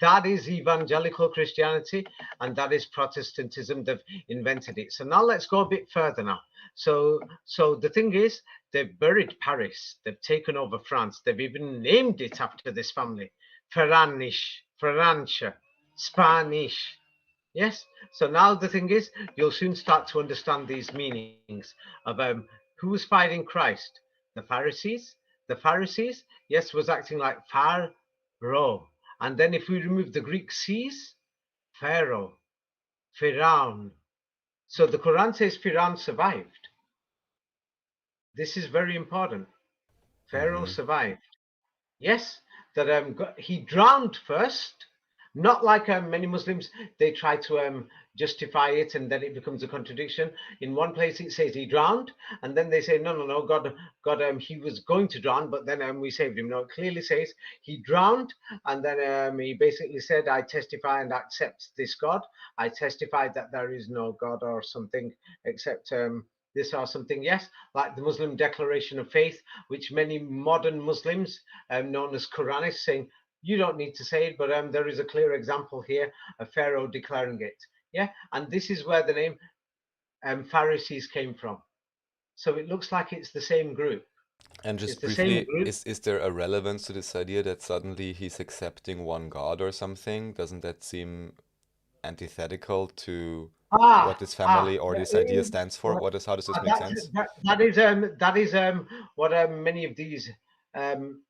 that is evangelical Christianity, and that is Protestantism. They've invented it. So now let's go a bit further now. So the thing is, they've buried Paris. They've taken over France. They've even named it after this family, Ferranish, Ferrancha, Spanish. Yes. So now the thing is, you'll soon start to understand these meanings of who was fighting Christ. The Pharisees. The Pharisees, yes, was acting like Pharaoh. And then if we remove the Greek C's, Pharaoh, Firaun. So the Quran says Firaun survived. This is very important. Pharaoh Hmm. survived. Yes, that he drowned first. Not like many Muslims, they try to justify it and then it becomes a contradiction. In one place it says he drowned, and then they say, no, no, no, God, he was going to drown, but then we saved him. No, it clearly says he drowned, and then he basically said, I testify and accept this God. I testify that there is no God or something except this or something. Yes, like the Muslim Declaration of Faith, which many modern Muslims, known as Quranists, saying, you don't need to say it, but there is a clear example here of Pharaoh declaring it. Yeah, and this is where the name Pharisees came from. So it looks like it's the same group. And It's just the same briefly, group. is there a relevance to this idea that suddenly he's accepting one God or something? Doesn't that seem antithetical to what Ah, this ah, family or this idea stands for? what, How does this make that, sense? that is what many of these um,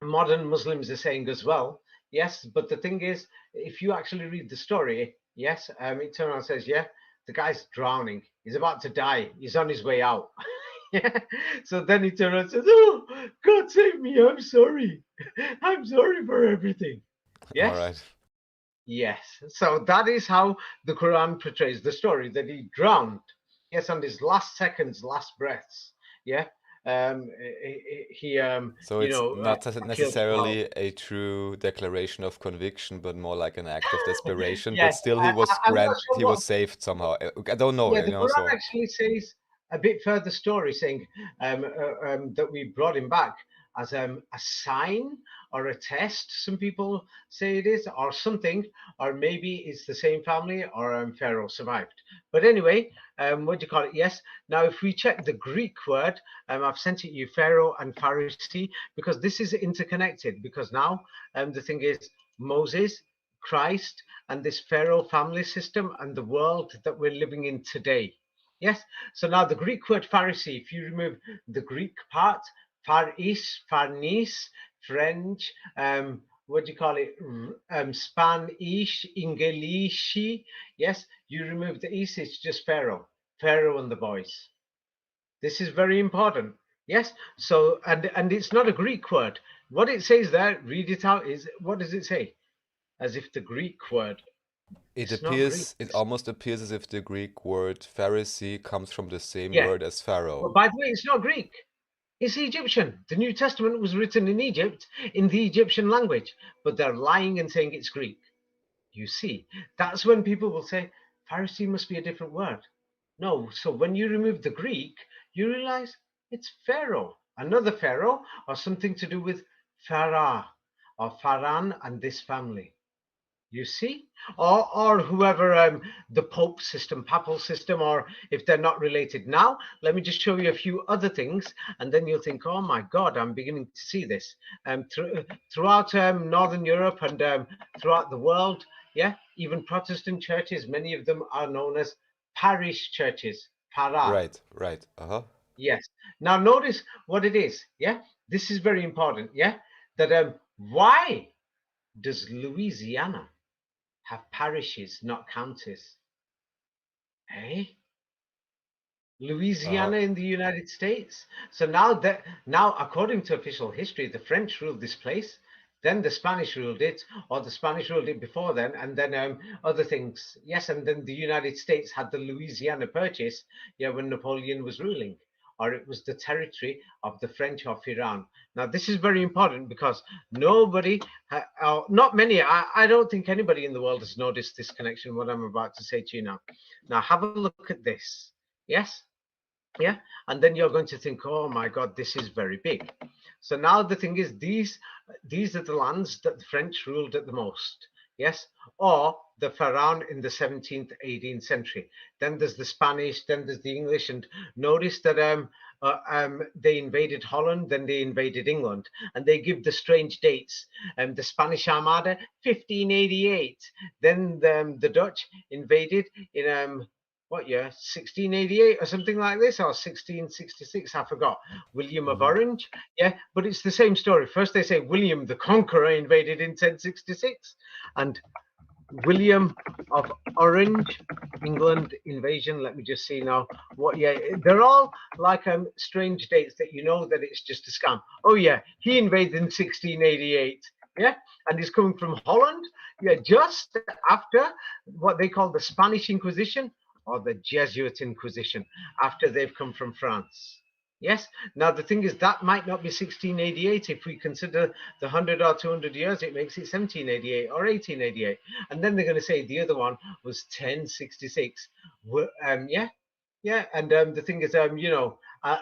modern Muslims are saying as well. Yes, but the thing is, if you actually read the story, yes, it turns around and says, yeah, the guy's drowning. He's about to die. He's on his way out. Yeah. So then he turns around and says, oh, God save me. I'm sorry. I'm sorry for everything. All Yes. right. Yes. So that is how the Quran portrays the story, that he drowned. Yes, on his last seconds, last breaths. Yeah. He So it's not killed Pharaoh. necessarily a true declaration of conviction, but more like an act of desperation. But Yes, still, he was I'm not sure he what. was saved somehow. I don't know, Yeah, you the know. Quran So actually says a bit further story, saying that we brought him back as a sign or a test. Some people say it is, or something, or maybe it's the same family, or Pharaoh survived. But anyway, what do you call it? Yes. Now, if we check the Greek word, I've sent it you, Pharaoh and Pharisee, because this is interconnected. Because now, the thing is, Moses, Christ, and this Pharaoh family system and the world that we're living in today. Yes. So now the Greek word Pharisee, if you remove the Greek part, Pharis, Pharnis, French, what do you call it? Spanish, Ingilishi. Yes, you remove the East, it's just Pharaoh, Pharaoh and the boys. This is very important. Yes. So and it's not a Greek word. What it says there, read it out. Is what does it say? As if the Greek word. It's not Greek. it almost appears as if the Greek word Pharisee comes from the same Yeah. word as Pharaoh. Well, by the way, it's not Greek. It's Egyptian. The New Testament was written in Egypt in the Egyptian language, but they're lying and saying it's Greek. You see, that's when people will say Pharisee must be a different word. No. So when you remove the Greek, you realize it's Pharaoh, another Pharaoh, or something to do with Pharaoh or Pharan and this family. You see, or whoever, the Pope system, papal system, or if they're not related. Now, let me just show you a few other things, and then you'll think, oh my God, I'm beginning to see this. Throughout Northern Europe and throughout the world, yeah, even Protestant churches, many of them are known as parish churches, para. Right, right. Uh-huh. Yes. Now notice what it is. Yeah, this is very important. Yeah, that why does Louisiana have parishes, not counties? Eh? Uh-huh. Louisiana in the United States. So now, according to official history, the French ruled this place, then the Spanish ruled it, or the Spanish ruled it before then, and then other things. Yes, and then the United States had the Louisiana Purchase, yeah, when Napoleon was ruling, or it was the territory of the French of Iran. Now, this is very important because nobody, not many, I don't think anybody in the world has noticed this connection, what I'm about to say to you now. Now, have a look at this. Yes? Yeah, and then you're going to think, oh my God, this is very big. So now the thing is, these are the lands that the French ruled at the most. Yes, or the Pharaoh in the 17th 18th century. Then there's the Spanish, then there's the English. And notice that they invaded Holland, then they invaded England, and they give the strange dates. The Spanish Armada, 1588. Then the Dutch invaded in what year? 1688 or something like this, or 1666, I forgot. William of Orange. Yeah, but it's the same story. First they say William the Conqueror invaded in 1066, and William of Orange, England invasion. Let me just see now. What? Yeah, they're all like strange dates that you know that it's just a scam. Oh yeah, he invaded in 1688. Yeah, and he's coming from Holland. Yeah, just after what they call the Spanish Inquisition or the Jesuit Inquisition, after they've come from France. Yes. Now the thing is that might not be 1688. If we consider the 100 or 200 years, it makes it 1788 or 1888. And then they're going to say the other one was 1066. Yeah, yeah, and the thing is,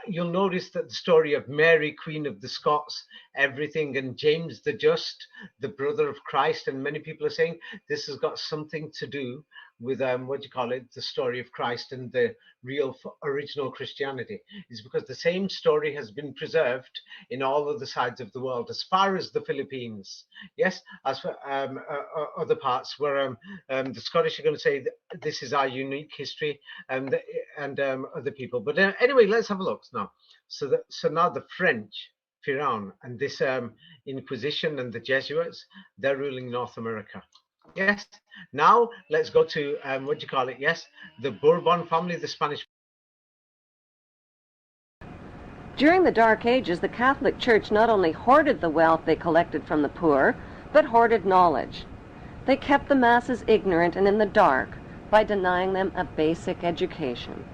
you'll notice that the story of Mary, Queen of the Scots, everything, and James the Just, the brother of Christ, and many people are saying this has got something to do with what do you call it, the story of Christ and the real original Christianity. Is because the same story has been preserved in all of the sides of the world, as far as the Philippines. Yes, as for other parts where the Scottish are going to say this is our unique history, and other people. But anyway, let's have a look now. So now the French, Pharaoh, and this Inquisition and the Jesuits, they're ruling North America. Yes. Now let's go to what do you call it? Yes, the Bourbon family, the Spanish. During the Dark Ages, the Catholic Church not only hoarded the wealth they collected from the poor, but hoarded knowledge. They kept the masses ignorant and in the dark by denying them a basic education.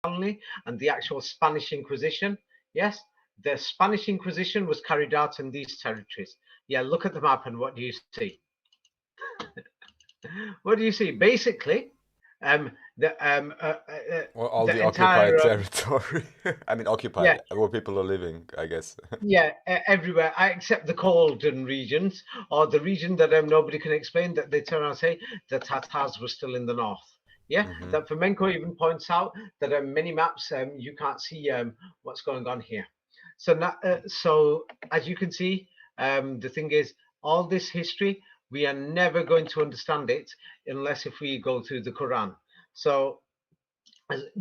only, and the actual Spanish Inquisition. Yes, the Spanish Inquisition was carried out in these territories. Yeah, look at the map and what do you see? What do you see? Basically, the Well, all the occupied entire territory. I mean, yeah, occupied, where people are living, I guess. yeah, everywhere except the Calden regions, or the region that nobody can explain, that they turn around and say the Tatars were still in the north. Yeah, Hmm. that Fomenko even points out that many maps you can't see what's going on here. So now, so as you can see, the thing is, all this history, we are never going to understand it unless if we go through the Quran. So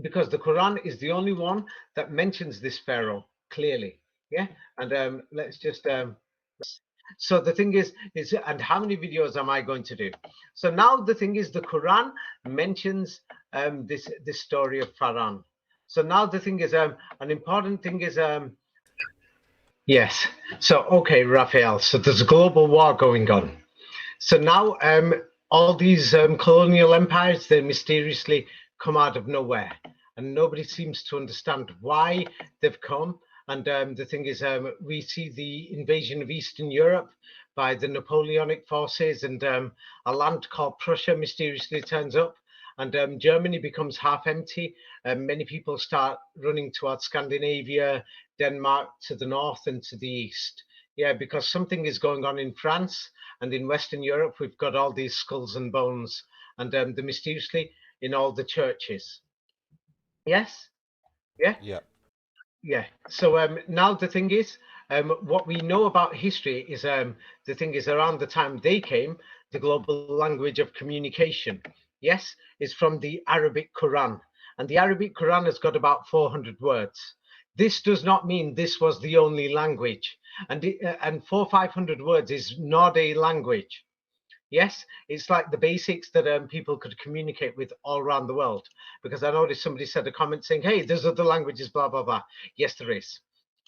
because the Quran is the only one that mentions this Pharaoh clearly. Yeah, and let's just so the thing is, and how many videos am I going to do? So now the thing is, the Quran mentions this story of Pharaoh. So now the thing is, an important thing is, yes. So okay, Raphael. So there's a global war going on. So now all these colonial empires, they mysteriously come out of nowhere, and nobody seems to understand why they've come. And the thing is, we see the invasion of Eastern Europe by the Napoleonic forces, and a land called Prussia mysteriously turns up, and Germany becomes half empty. Many people start running towards Scandinavia, Denmark to the north and to the east. Yeah, because something is going on in France and in Western Europe. We've got all these skulls and bones, and the mysteriously in all the churches. Yes, yeah, Yeah. yeah. So now the thing is, what we know about history is the thing is around the time they came, the global language of communication, yes, is from the Arabic Quran, and the Arabic Quran has got about 400 words. This does not mean this was the only language, and 500 words is not a language. Yes, it's like the basics that people could communicate with all around the world. Because I noticed somebody said a comment saying, "Hey, there's other languages, blah blah blah." Yes, there is.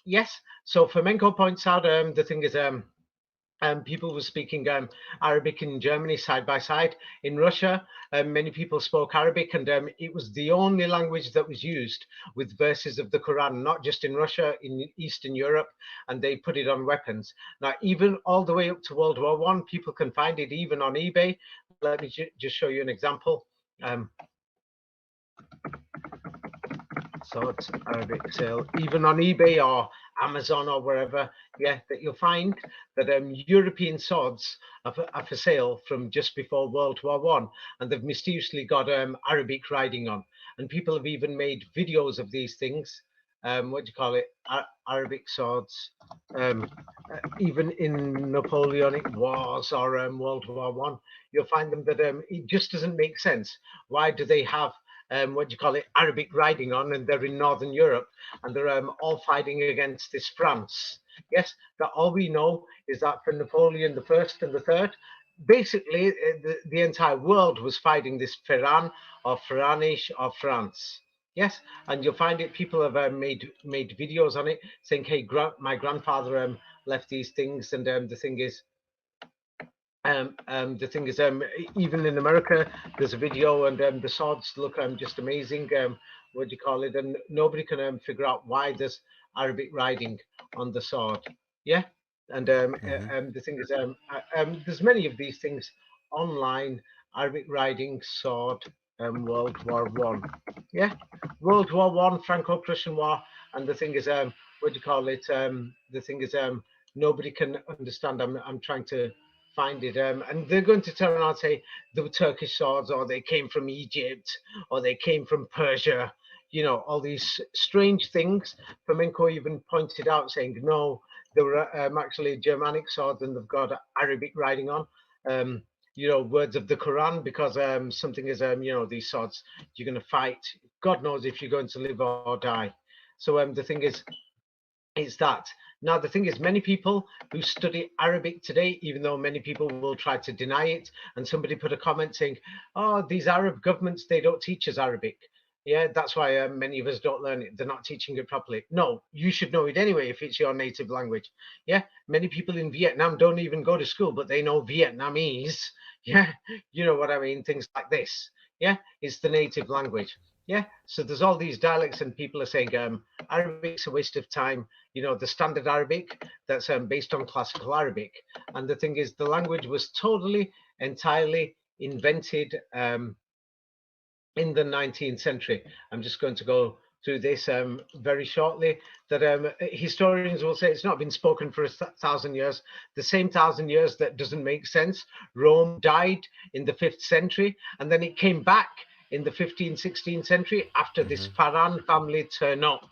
Yes. So Flamenco points out the thing is people were speaking Arabic in Germany side by side. In Russia, many people spoke Arabic, and it was the only language that was used with verses of the Quran, not just in Russia, in Eastern Europe, and they put it on weapons. Now, even all the way up to World War One, people can find it even on eBay. Let me just show you an example. Swords Arabic sale, even on eBay or Amazon or wherever, yeah, that you'll find that European swords are for sale from just before World War One, and they've mysteriously got Arabic writing on, and people have even made videos of these things. What do you call it? Arabic swords, even in Napoleonic wars or World War One, you'll find them that it just doesn't make sense. Why do they have what do you call it, Arabic writing on, and they're in Northern Europe, and they're all fighting against this France? Yes, that all we know is that for Napoleon the First and the Third, basically the entire world was fighting this Ferran or Ferranish or France. Yes, and you'll find it. People have made videos on it saying, "Hey, my grandfather left these things," and the thing is, even in America, there's a video, and the swords look just amazing. What do you call it? And nobody can figure out why there's Arabic writing on the sword. Yeah, and Hmm. the thing is, there's many of these things online. Arabic writing sword, World War One. Yeah, World War One, Franco-Prussian War, and the thing is, what do you call it? The thing is, nobody can understand. I'm trying to find it. And they're going to turn around and say they were Turkish swords, or they came from Egypt, or they came from Persia. You know, all these strange things. Flamenco even pointed out, saying, no, they were actually Germanic swords, and they've got Arabic writing on. Um, you know, words of the Quran, because something is, you know, these swords, you're going to fight. God knows if you're going to live or die. So the thing is that now the thing is, many people who study Arabic today, even though many people will try to deny it, and somebody put a comment saying, "Oh, these Arab governments, they don't teach us Arabic." Yeah, that's why many of us don't learn it. They're not teaching it properly. No, you should know it anyway if it's your native language. Yeah, many people in Vietnam don't even go to school, but they know Vietnamese. Yeah, you know what I mean? Things like this. Yeah, it's the native language. Yeah, so there's all these dialects, and people are saying Arabic's a waste of time. The standard Arabic that's based on classical Arabic. And the thing is, the language was totally, entirely invented in the 19th century. I'm just going to go through this very shortly. That historians will say it's not been spoken for 1,000 years. The same 1,000 years that doesn't make sense. Rome died in the 5th century, and then it came back in the 15th, 16th century after this Hmm. Faran family turn up.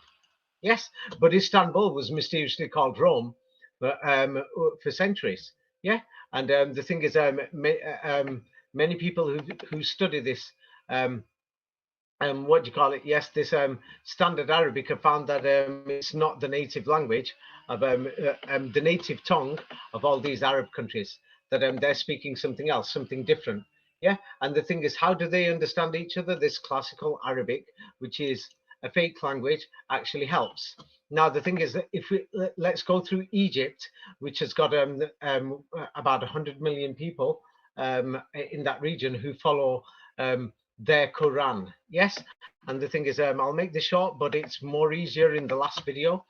Yes, but Istanbul was mysteriously called Rome for centuries. Yeah, and the thing is, many people who study this um, what do you call it? Yes, this standard Arabic have found that it's not the native language of the native tongue of all these Arab countries. That they're speaking something else, something different. Yeah, and the thing is, how do they understand each other? This classical Arabic, which is a fake language, actually helps. Now, the thing is that if we let's go through Egypt, which has got about 100 million people in that region who follow their Koran. Yes, and the thing is, I'll make this short, but it's more easier in the last video.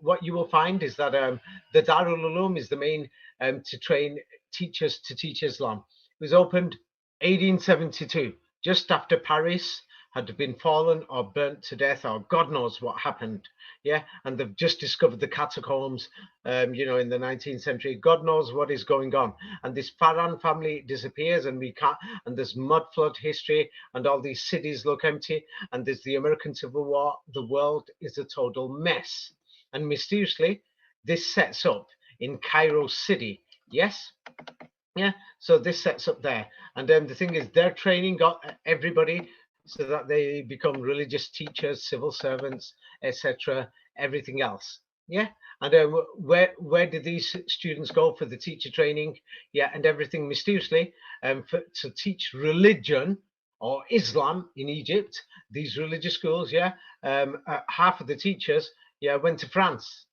What you will find is that the Darul Uloom is the main to train teachers to teach Islam. It was opened 1872, just after Paris had been fallen or burnt to death, or God knows what happened. Yeah, and they've just discovered the catacombs, in the 19th century. God knows what is going on. And this Farhan family disappears, and we can't. And there's mud flood history, and all these cities look empty. And there's the American Civil War. The world is a total mess. And mysteriously, this sets up in Cairo City. Yes, yeah, so this sets up there. And the thing is, they're training got everybody so that they become religious teachers, civil servants, etc., everything else. Yeah, and where did these students go for the teacher training? Yeah, and everything mysteriously to teach religion or Islam in Egypt. These religious schools, yeah, half of the teachers, yeah, went to France,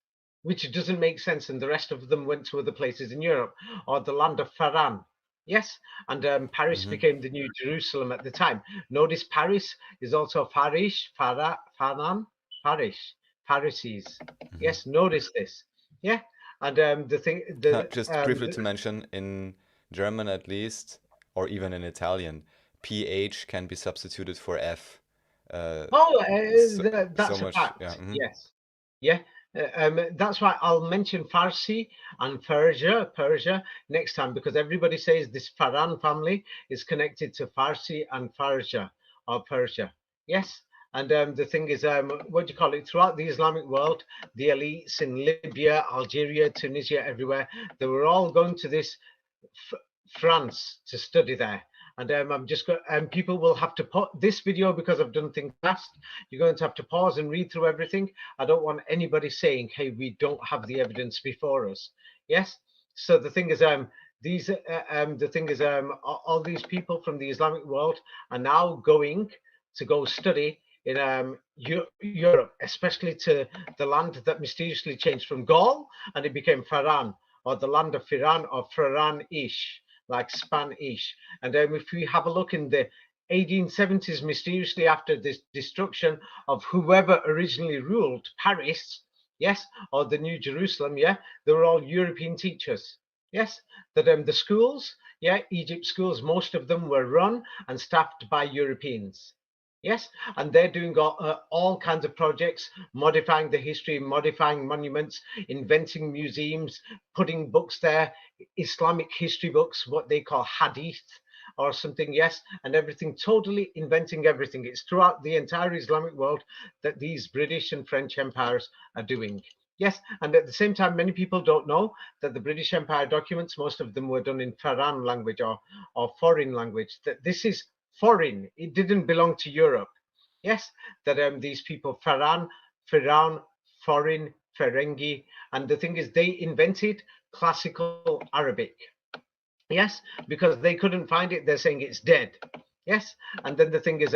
which doesn't make sense, and the rest of them went to other places in Europe or the land of Faran. Yes, and Paris Hmm. became the new Jerusalem at the time. Notice Paris is also Farish, Faran, Parish, Pharisees. Hmm. Yes, notice this. Yeah, and the thing, Just briefly to mention, in German at least, or even in Italian, PH can be substituted for F. Uh, oh, so that's a much, yeah. fact. Hmm. Yes, yeah. That's why I'll mention Farsi and Persia next time, because everybody says this Faran family is connected to Farsi and Persia or Persia. Yes, and the thing is, what do you call it? Throughout the Islamic world, the elites in Libya, Algeria, Tunisia, everywhere, they were all going to this France to study there. And I'm just going, and people will have to put this video because I've done things fast. You're going to have to pause and read through everything. I don't want anybody saying, "Hey, we don't have the evidence before us." Yes. So the thing is, all these people from the Islamic world are now going to go study in Europe, especially to the land that mysteriously changed from Gaul and it became Faran, or the land of Firan, or Faran-ish, like Spanish. And if we have a look in the 1870s, mysteriously after this destruction of whoever originally ruled Paris, yes, or the New Jerusalem, yeah, they were all European teachers. Yes, that the schools, yeah, Egypt schools, most of them were run and staffed by Europeans. Yes, and they're doing all kinds of projects, modifying the history, modifying monuments, inventing museums, putting books there, Islamic history books, what they call hadith or something, yes, and everything, totally inventing everything. It's throughout the entire Islamic world that these British and French empires are doing. Yes, and at the same time, many people don't know that the British Empire documents, most of them were done in Faran language or foreign language. That this is foreign. It didn't belong to Europe. Yes, that these people, Firan, foreign, Ferengi, and the thing is, they invented classical Arabic. Yes, because they couldn't find it. They're saying it's dead. Yes, and then the thing is,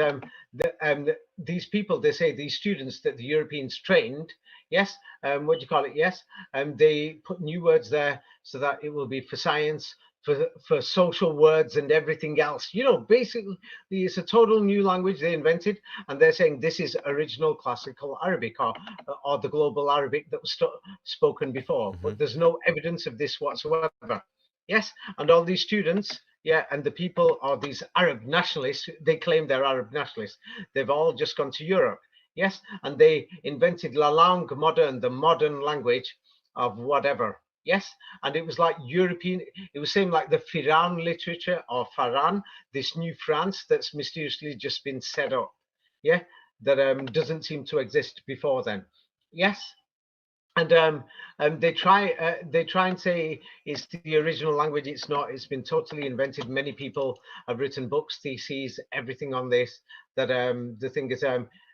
these people, they say these students that the Europeans trained. Yes, what do you call it? Yes, they put new words there so that it will be for science, for social words and everything else. You know, basically, it's a total new language they invented, and they're saying this is original classical Arabic or the global Arabic that was spoken before. Mm-hmm. But there's no evidence of this whatsoever. Yes, and all these students, yeah, and the people are these Arab nationalists. They claim they're Arab nationalists. They've all just gone to Europe. Yes, and they invented la langue moderne, the modern language of whatever. Yes, and it was like European. It was same like the Firan literature or Faran, this new France that's mysteriously just been set up. Yeah, that doesn't seem to exist before then. Yes, and they try and say it's the original language. It's not. It's been totally invented. Many people have written books, theses, everything on this. That the thing is,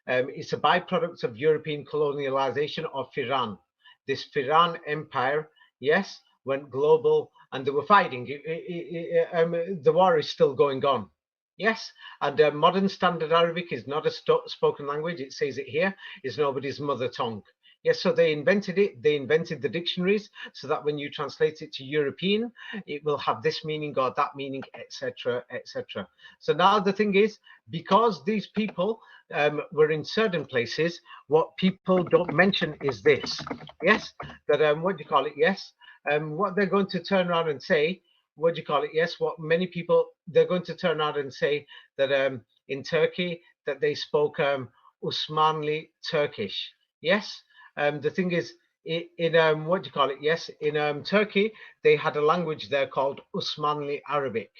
it's a byproduct of European colonialization of Iran. This Iran empire, yes, went global, and they were fighting. The war is still going on. Yes, and modern standard Arabic is not a spoken language. It says it here. It's nobody's mother tongue. Yes, so they invented it. They invented the dictionaries so that when you translate it to European, it will have this meaning or that meaning, etc., etc. So now the thing is, because these people were in certain places, what people don't mention is this. Yes, that what do you call it? Yes, what they're going to turn around and say. What do you call it? Yes, what many people they're going to turn around and say that in Turkey that they spoke Osmanli Turkish. Yes, the thing is, in what do you call it? Yes, in Turkey, they had a language there called Osmanli Arabic.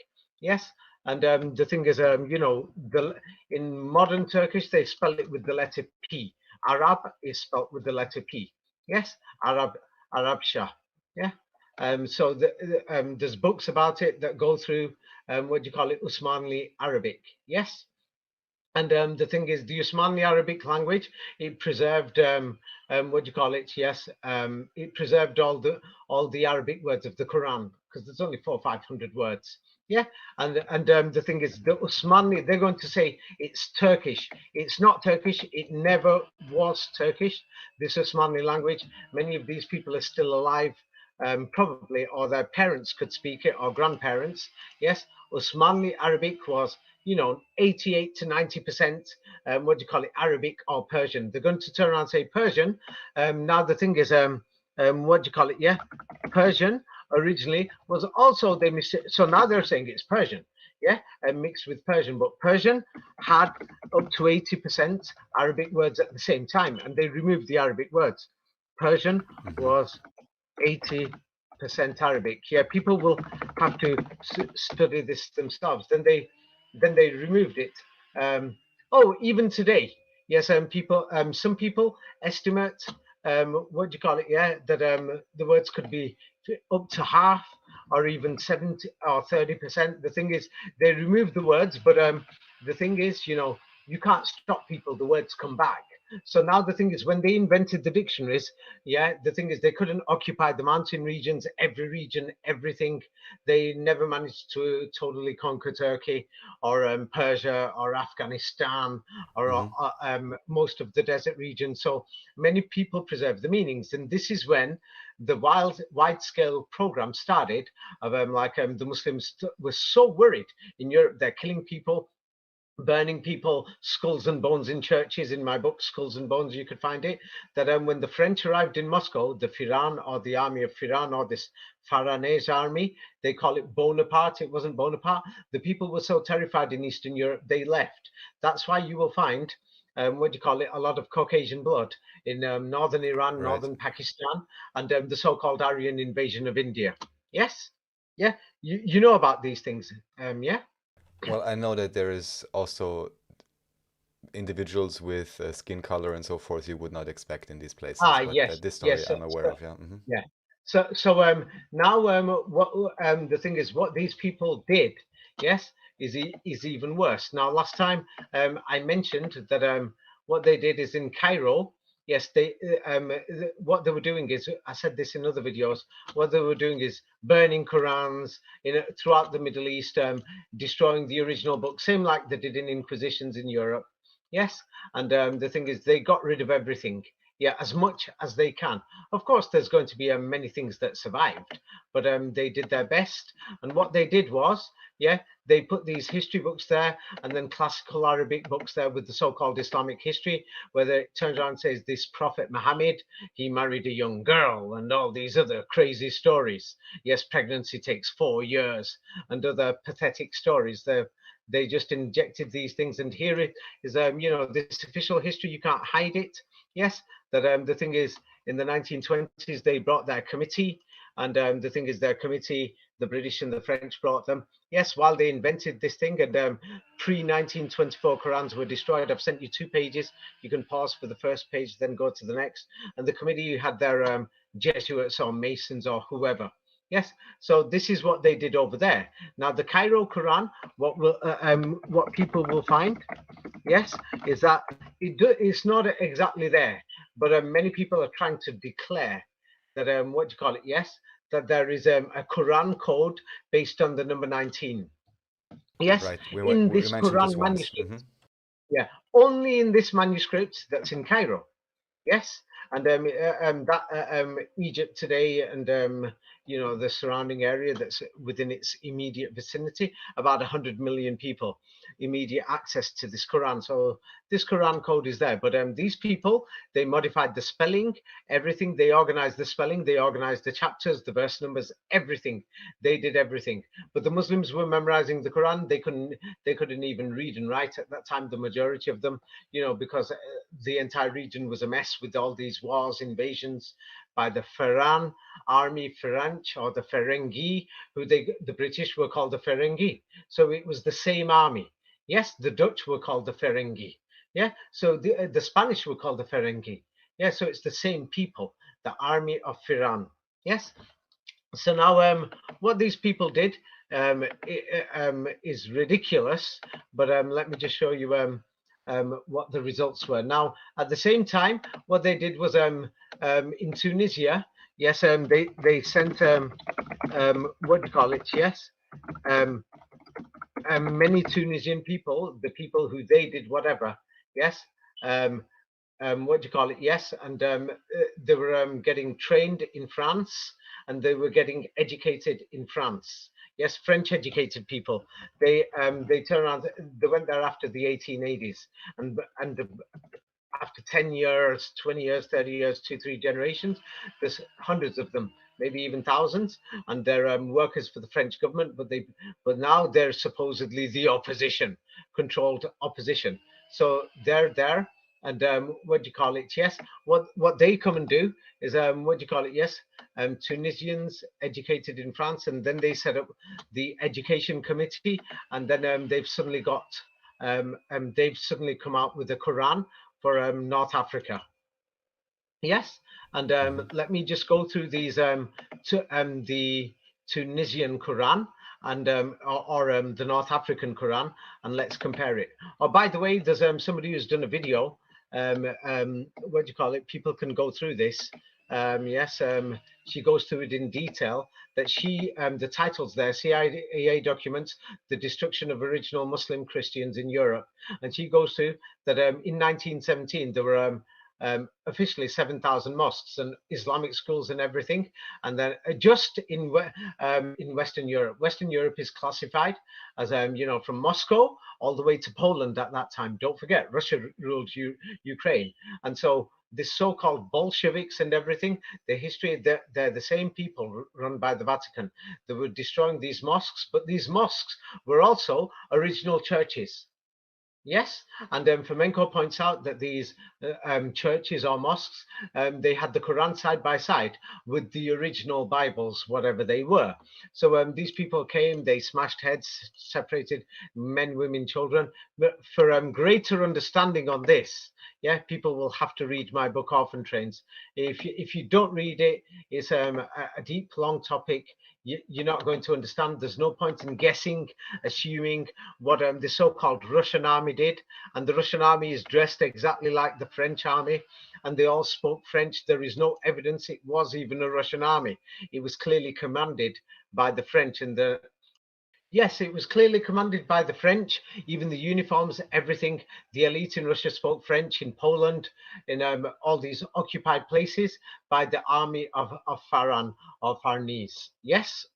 Yes, and the thing is, you know, in modern Turkish, they spell it with the letter P. Arab is spelled with the letter P. Yes, Arabsha. Yeah. So there's books about it that go through what do you call it? Osmanli Arabic. Yes. And the thing is, the Usmani Arabic language, it preserved what do you call it? Yes, it preserved all the Arabic words of the Quran because there's only 400-500 words. Yeah, and the thing is, the Usmani, they're going to say it's Turkish. It's not Turkish. It never was Turkish. This Usmani language. Many of these people are still alive. Probably, or their parents could speak it, or grandparents. Yes, Usmani Arabic was, you know, 88 to 90%, what do you call it, Arabic or Persian. They're going to turn around and say Persian. Now the thing is, what do you call it? Yeah, Persian originally was also so now they're saying it's Persian. Yeah, mixed with Persian, but Persian had up to 80% Arabic words at the same time, and they removed the Arabic words. Persian Mm-hmm. was 80% Arabic. Yeah, people will have to study this themselves. Then they removed it. Oh, even today, yes, some people estimate what do you call it? Yeah, that the words could be up to half or even 70 or 30%. The thing is, they remove the words, but the thing is, you know, you can't stop people. The words come back. So now the thing is, when they invented the dictionaries, yeah, the thing is they couldn't occupy the mountain regions, every region, everything. They never managed to totally conquer Turkey or Persia or Afghanistan or Mm-hmm. most of the desert region. So many people preserve the meanings, and this is when the wide-scale program started of the Muslims were so worried in Europe. They're killing people, burning people, skulls and bones in churches. In my book, Skulls and Bones, you could find it. That when the French arrived in Moscow, the Firan or the army of Firan or this Faranese army, they call it Bonaparte. It wasn't Bonaparte. The people were so terrified in Eastern Europe, they left. That's why you will find what do you call it? A lot of Caucasian blood in northern Iran, Right. northern Pakistan, and the so-called Aryan invasion of India. Yes, yeah, you know about these things. Yeah. Well, I know that there is also individuals with skin color and so forth you would not expect in these places, Ah, but yes, this story yes. I'm aware of. Yeah. Mm-hmm. Yeah. So now what the thing is, what these people did, yes, is even worse. Now last time I mentioned that what they did is in Cairo. Yes, what they were doing is, I said this in other videos. What they were doing is burning Qurans throughout the Middle East, destroying the original book, same like they did in Inquisitions in Europe. Yes, and the thing is, they got rid of everything. yeah, as much as they can. Of course, there's going to be many things that survived, but they did their best. And what they did was, yeah, they put these history books there and then classical Arabic books there with the so-called Islamic history, where it turns around and says this Prophet Muhammad, he married a young girl and all these other crazy stories. Yes, pregnancy takes 4 years and other pathetic stories. They just injected these things, and here it is. This official history, you can't hide it. Yes, that the thing is, in the 1920s they brought their committee, and the thing is, their committee, the British and the French brought them. Yes, while they invented this thing, and pre-1924 Qurans were destroyed. I've sent you 2 pages. You can pause for the first page, then go to the next. And the committee had their Jesuits or Masons or whoever. Yes, so this is what they did over there. Now, the Cairo Quran, what people will find, yes, is that it's not exactly there, but many people are trying to declare that what do you call it? Yes, that there is a Quran code based on the number 19. Yes, Right. in We this mentioned this Quran once. manuscript. Yeah, only in this manuscript that's in Cairo. Yes, and Egypt today, and the surrounding area that's within its immediate vicinity, about 100 million people, immediate access to this Quran. So this Quran code is there, but these people, they modified the spelling, everything. They organized the spelling, they organized the chapters, the verse numbers, everything. They did everything. But the Muslims were memorizing the Quran. They couldn't even read and write at that time, the majority of them, because the entire region was a mess with all these wars, invasions by the Pharaoh army, French, or the Ferengi, who the British were called the Ferengi. So it was the same army. Yes, the Dutch were called the Ferengi. Yeah, so the Spanish were called the Ferengi. Yeah, so it's the same people, the army of Pharaoh. Yes. So now, what these people did is ridiculous, but let me just show you what the results were. Now, at the same time, what they did was in Tunisia, yes, they sent what do you call it? Yes, many Tunisian people, the people who they did whatever, yes, what do you call it? Yes, and they were getting trained in France, and they were getting educated in France. Yes, French educated people. They turned around. They went there after the 1880s, and after 10 years, 20 years, 30 years, 2, 3 generations, there's hundreds of them, maybe even thousands, and they're workers for the French government. But now they're supposedly the opposition, controlled opposition. So they're there, and what do you call it? Yes, what they come and do is what do you call it? Yes, Tunisians educated in France, and then they set up the education committee, and then they've suddenly come out with the Quran for North Africa. Yes, and let me just go through these the Tunisian Quran and or the North African Quran, and let's compare it. Oh, by the way, there's somebody who's done a video. What do you call it? People can go through this. Yes, she goes through it in detail. That the titles there, CIA documents, the destruction of original Muslim Christians in Europe, and she goes through that in 1917 there were officially 7,000 mosques and Islamic schools and everything. And then just in Western Europe, Western Europe is classified as, from Moscow all the way to Poland at that time. Don't forget, Russia ruled Ukraine. And so this so-called Bolsheviks and everything, the history, they're the same people run by the Vatican. They were destroying these mosques, but these mosques were also original churches. Yes, and Flamenco points out that these churches or mosques, they had the Quran side by side with the original Bibles, whatever they were. So these people came, they smashed heads, separated men, women, children. But for greater understanding on this, yeah, people will have to read my book, Orphan Trains. If you don't read it, it's a deep, long topic. You're not going to understand. There's no point in guessing, assuming what the so-called Russian army did. And the Russian army is dressed exactly like the French army, and they all spoke French. There is no evidence it was even a Russian army. It was clearly commanded by the French and the Yes, it was clearly commanded by the French, even the uniforms, everything. The elite in Russia spoke French, in Poland, in all these occupied places, by the army of Pharaoh or Farnese. Yes.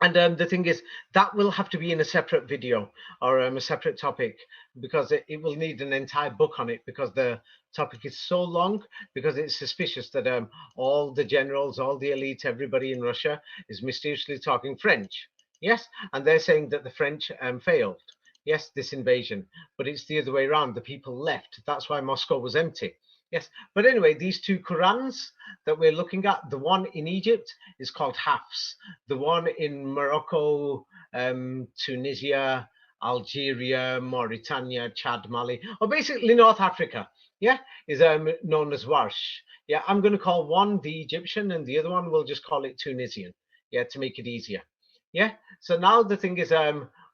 And the thing is, that will have to be in a separate video or a separate topic, because it will need an entire book on it, because the topic is so long, because it's suspicious that all the generals, all the elite, everybody in Russia is mysteriously talking French. Yes, and they're saying that the French failed. Yes, this invasion, but it's the other way around. The people left. That's why Moscow was empty. Yes, but anyway, these two Qurans that we're looking at, the one in Egypt is called Hafs. The one in Morocco, Tunisia, Algeria, Mauritania, Chad, Mali, or basically North Africa, yeah, is known as Warsh. Yeah, I'm going to call one the Egyptian and the other one we'll just call it Tunisian, yeah, to make it easier. Yeah, so now the thing is,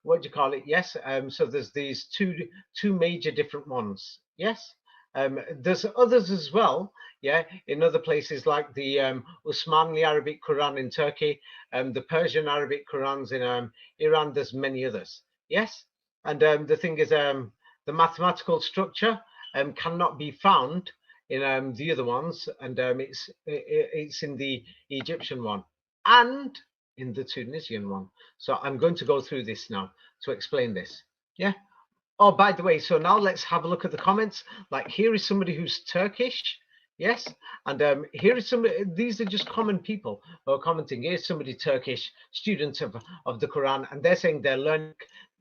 what do you call it? Yes, so there's these two major different ones. Yes, there's others as well, yeah, in other places like the Usmanli Arabic Quran in Turkey, the Persian Arabic Qurans in Iran. There's many others. Yes, and the thing is, the mathematical structure cannot be found in the other ones, and it's in the Egyptian one and in the Tunisian one. So I'm going to go through this now to explain this. Yeah. Oh, by the way, so now let's have a look at the comments. Like, here is somebody who's Turkish. Yes, and here is some. These are just common people who are commenting. Here's somebody Turkish, students of the Quran, and they're saying they're learning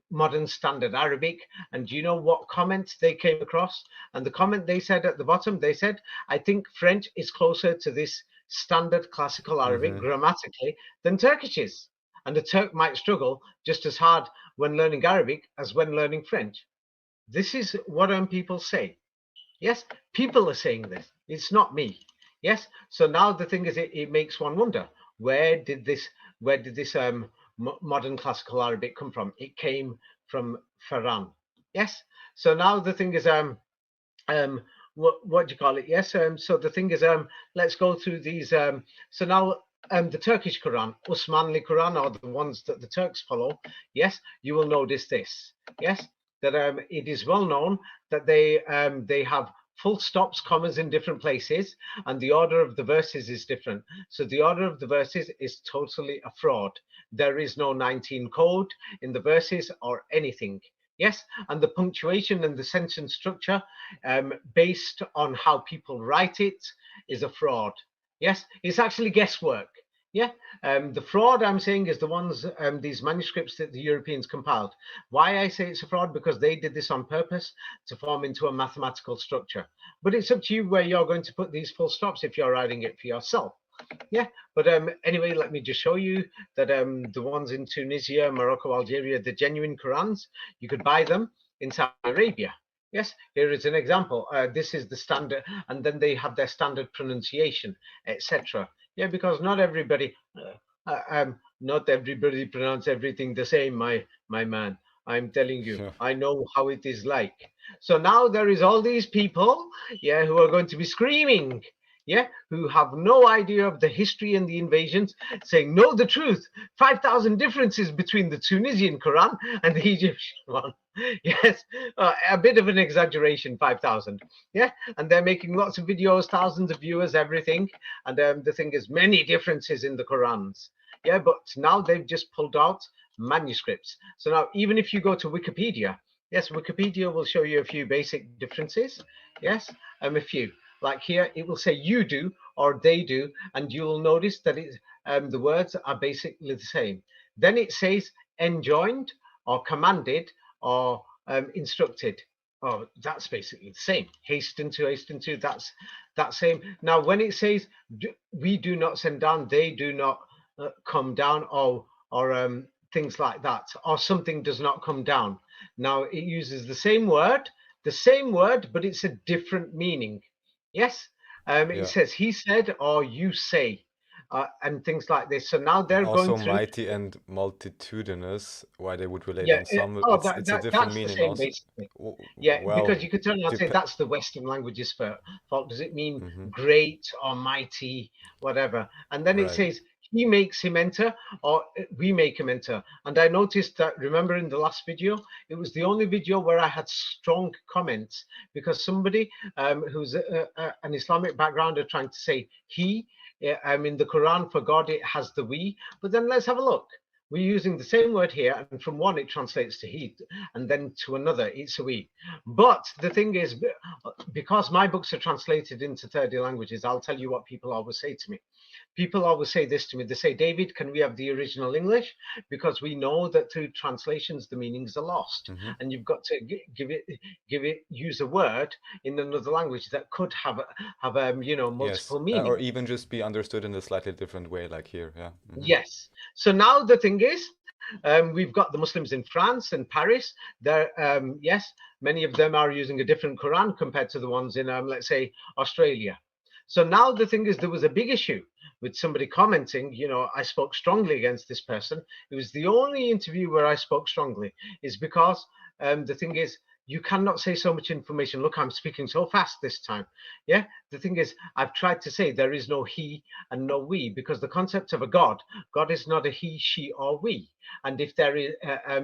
modern standard Arabic. And do you know what comments they came across? And the comment they said at the bottom, they said, "I think French is closer to this standard classical Arabic grammatically than Turkish is, and a Turk might struggle just as hard when learning Arabic as when learning French." This is what people say. Yes, people are saying this. It's not me. Yes. So now the thing is, it makes one wonder, where did this modern classical Arabic come from? It came from Pharaoh. Yes. So now the thing is, what do you call it? Yes. So the thing is, let's go through these. So now the Turkish Quran, Osmanli Quran, or the ones that the Turks follow. Yes, you will notice this. Yes, that it is well known that they have full stops, commas in different places, and the order of the verses is different. So the order of the verses is totally a fraud. There is no 19 code in the verses or anything. Yes, and the punctuation and the sentence structure, based on how people write it, is a fraud. Yes, it's actually guesswork. Yeah, the fraud I'm saying is the ones, these manuscripts that the Europeans compiled. Why I say it's a fraud? Because they did this on purpose to form into a mathematical structure. But it's up to you where you're going to put these full stops if you're writing it for yourself. Yeah, but anyway, let me just show you that the ones in Tunisia, Morocco, Algeria, the genuine Qurans, you could buy them in Saudi Arabia. Yes, here is an example. This is the standard, and then they have their standard pronunciation, etc. Yeah, because not everybody pronounce everything the same, my man. I'm telling you, I know how it is like. So now there is all these people, yeah, who are going to be screaming, yeah, who have no idea of the history and the invasions, saying, know the truth. 5,000 differences between the Tunisian Quran and the Egyptian one. Yes, a bit of an exaggeration, 5,000. Yeah, and they're making lots of videos, thousands of viewers, everything. And the thing is, many differences in the Qurans. Yeah, but now they've just pulled out manuscripts. So now, even if you go to Wikipedia, yes, Wikipedia will show you a few basic differences. Yes, a few. Like here, it will say you do or they do, and you'll notice that the words are basically the same. Then it says enjoined or commanded or instructed. Oh, that's basically the same. Hasten to, that's that same. Now, when it says we do not send down, they do not come down, or things like that, or something does not come down. Now, it uses the same word, but it's a different meaning. Yes, it says he said or you say, and things like this. So now they're also going through mighty and multitudinous. Why they would relate yeah, ensemble? oh, It's a different that's the meaning same also. basically. Yeah, Well, because you could turn around and say dep that's the Western languages fault. Does it mean great or mighty, whatever? And then it right. says he makes him enter, or we make him enter. And I noticed that, remember in the last video, it was the only video where I had strong comments, because somebody who's an Islamic background are trying to say he, in the Quran, for God it has the we. But then let's have a look. We're using the same word here, and from one it translates to he, and then to another it's a we. But the thing is, because my books are translated into 30 languages, I'll tell you what people always say to me. People always say this to me. They say, David, can we have the original English? Because we know that through translations the meanings are lost, and you've got to use a word in another language that could have multiple meanings, or even just be understood in a slightly different way, like here. Yes. So now the thing is, we've got the Muslims in France and Paris. They're yes, many of them are using a different Quran compared to the ones in let's say Australia. So now the thing is, there was a big issue with somebody commenting, I spoke strongly against this person. It was the only interview where I spoke strongly, is because the thing is, you cannot say so much information. Look, I'm speaking so fast this time. Yeah, the thing is, I've tried to say there is no he and no we, because the concept of a God is not a he, she, or we. And if there is,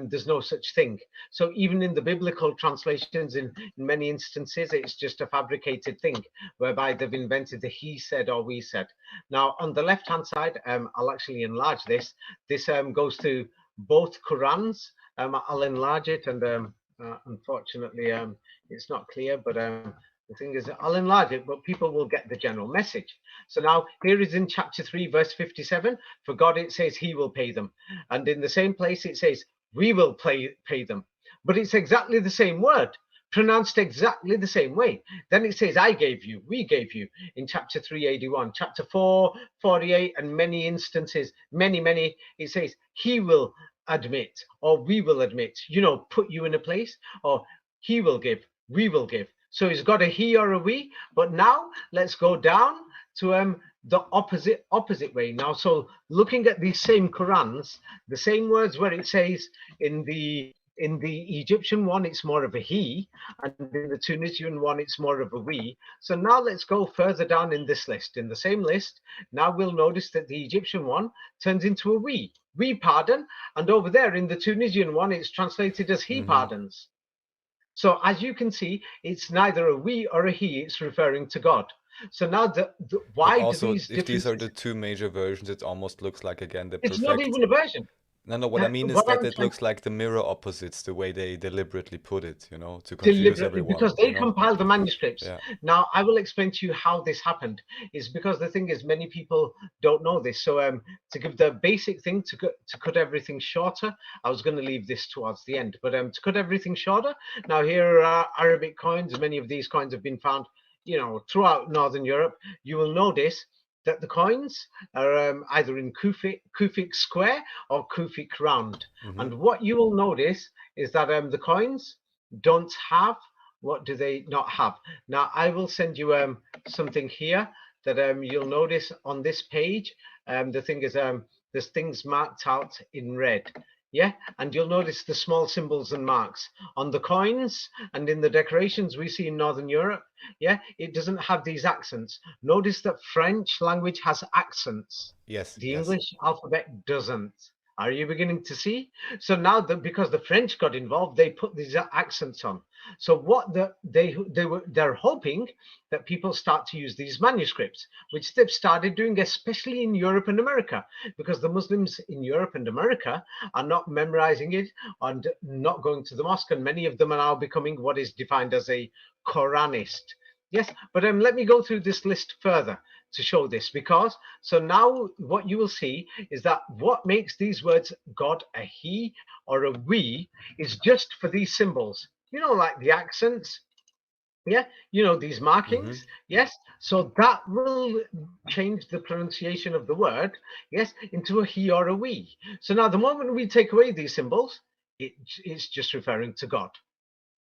there's no such thing. So even in the biblical translations, in many instances, it's just a fabricated thing whereby they've invented the he said or we said. Now, on the left-hand side, I'll actually enlarge this. This goes to both Qurans. I'll enlarge it, and unfortunately, it's not clear, but the thing is, I'll enlarge it, but people will get the general message. So now here is in chapter 3, verse 57. For God, it says he will pay them. And in the same place, it says we will pay them. But it's exactly the same word, pronounced exactly the same way. Then it says, I gave you, we gave you, in chapter 381, chapter 4, 48, and many instances, many, it says he will admit, or we will admit, put you in a place, or he will give, we will give. So he's got a he or a we. But now let's go down to the opposite way. Now, so looking at these same Qurans, the same words where it says in the Egyptian one, it's more of a he, and in the Tunisian one, it's more of a we. So now let's go further down in this list. In the same list, now we'll notice that the Egyptian one turns into a we pardon, and over there in the Tunisian one, it's translated as he pardons. So as you can see, it's neither a we or a he, it's referring to God. So now why also, do these if these are the two major versions, it almost looks like, again, the perfect... It's not even a version. No, what I mean is that it looks like the mirror opposites, the way they deliberately put it, to confuse everyone. Because they compiled the manuscripts. Yeah. Now, I will explain to you how this happened. Is because the thing is, many people don't know this. So to give the basic thing, to cut everything shorter, I was going to leave this towards the end. But to cut everything shorter, now here are Arabic coins. Many of these coins have been found, throughout Northern Europe. You will notice that the coins are either in Kufic square or Kufic round. And what you will notice is that the coins don't have, what do they not have? Now, I will send you something here that you'll notice on this page. The thing is, there's things marked out in red. Yeah, and you'll notice the small symbols and marks on the coins and in the decorations we see in Northern Europe. Yeah, it doesn't have these accents. Notice that French language has accents. Yes. The English alphabet doesn't. Are you beginning to see? So now that because the French got involved, they put these accents on. So what they're hoping that people start to use these manuscripts, which they've started doing, especially in Europe and America, because the Muslims in Europe and America are not memorizing it and not going to the mosque, and many of them are now becoming what is defined as a Koranist. Yes, but let me go through this list further to show this, because so now what you will see is that what makes these words God a he or a we is just for these symbols, like the accents. Yeah, these markings. Yes, so that will change the pronunciation of the word, yes, into a he or a we. So now the moment we take away these symbols, it's just referring to God.